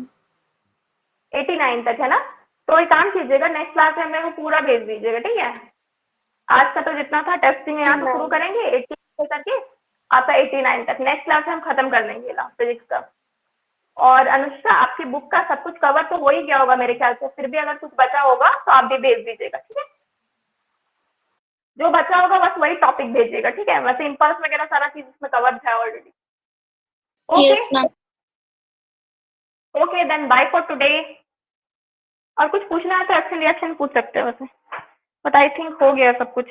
89 तक है ना। तो एक काम कीजिएगा, नेक्स्ट क्लास में मेरे को पूरा भेज दीजिएगा, ठीक है। आज का तो जितना था टेस्टिंग जी यहाँ से शुरू मैम। करेंगे 80 से करके आपका 89 तक, नेक्स्ट क्लास में हम खत्म कर लेंगे फिजिक्स का। और अनुष्का आपकी बुक का सब कुछ कवर तो हो ही गया होगा मेरे ख्याल से, फिर भी अगर कुछ बचा होगा तो आप भी भेज दीजिएगा, ठीक है। जो बचा होगा बस वही टॉपिक भेजिएगा, ठीक है। वैसे इम्पल्स वगैरह सारा चीज इसमें कवर है already. Okay yes ma'am. Okay then bye for today. और कुछ पूछना है तो एक्शन रिएक्शन पूछ सकते हैं वैसे, बट आई थिंक हो गया सब कुछ,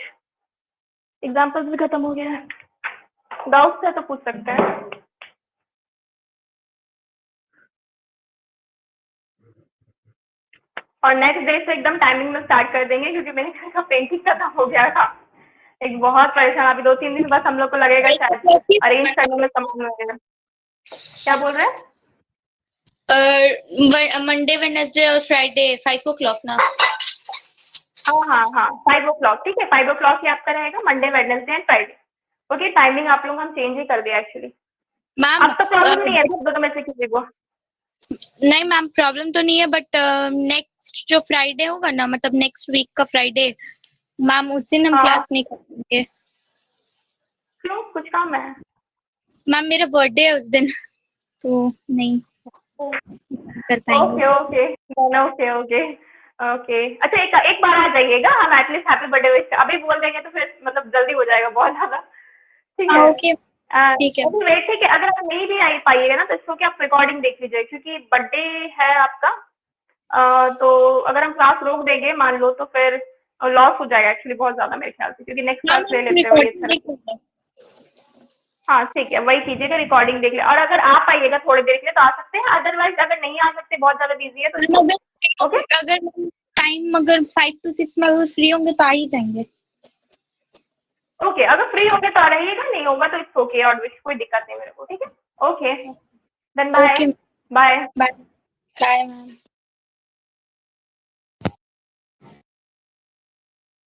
एग्जाम्पल्स भी खत्म हो गया है। डाउट्स है तो पूछ सकते हैं। और नेक्स्ट डे से एकदम टाइमिंग में स्टार्ट कर देंगे, क्योंकि मेरे घर का पेंटिंग खत्म हो गया था। एक बहुत परेशान, अभी 2-3 दिन बस हम लोग को लगेगा शायद अरेंज करने में समय लगेगा। क्या बोल रहे हैं? मंडे वेडनेसडे और फ्राइडे 5 o'clock ना। हाँ 5 o'clock, ठीक है 5 o'clock ही आपका रहेगा Monday Wednesday and Friday. Okay, timing आप लोग हम चेंज ही कर दिया एक्चुअली। मैम अब तो प्रॉब्लम नहीं है दोनों में से किसी को? नहीं मैम प्रॉब्लम तो नहीं है, बट नेक्स्ट जो फ्राइडे होगा ना, मतलब नेक्स्ट वीक का फ्राइडे मैम, उस दिन हम हाँ क्लास नहीं करेंगे। क्यों, कुछ काम है? मैम मेरा बर्थडे है उस दिन, तो नहीं कर पाएंगे। Okay okay okay okay okay. अच्छा एक बार आ जाइएगा, हम एटलीस्ट हैप्पी बर्थडे विश अभी बोल देंगे तो फिर मतलब जल्दी हो जाएगा बहुत ज्यादा, ठीक हाँ है? ओके ठीक है। वेट, ठीक है, अगर आप नहीं भी आ पाइएगा ना तो इसको क्या आप रिकॉर्डिंग देख लीजिए, क्योंकि बर्थडे है आपका। तो अगर हम क्लास रोक देंगे मान लो तो फिर लॉस हो जाएगा एक्चुअली बहुत ज्यादा मेरे ख्याल से, क्योंकि नेक्स्ट मैम क्लास ले हम लेते हैं वही अच्छा रिकॉर्डिंग रहता है। देखेंगे। हाँ ठीक है, वही कीजिएगा, रिकॉर्डिंग देख ले, और अगर आप आइएगा थोड़ी देर के लिए तो आ सकते हैं, अदरवाइज अगर नहीं आ सकते बहुत ज्यादा बिजी है तो मैम ओके अगर टाइम अगर 5 to 6 में अगर फ्री होंगे तो आ ही जाएंगे। ओके, अगर फ्री होंगे तो आ रहिएगा, नहीं होगा तो इट्स ओके, और कोई दिक्कत नहीं मेरे को, ठीक है? Okay, then bye okay bye. Bye bye ma'am.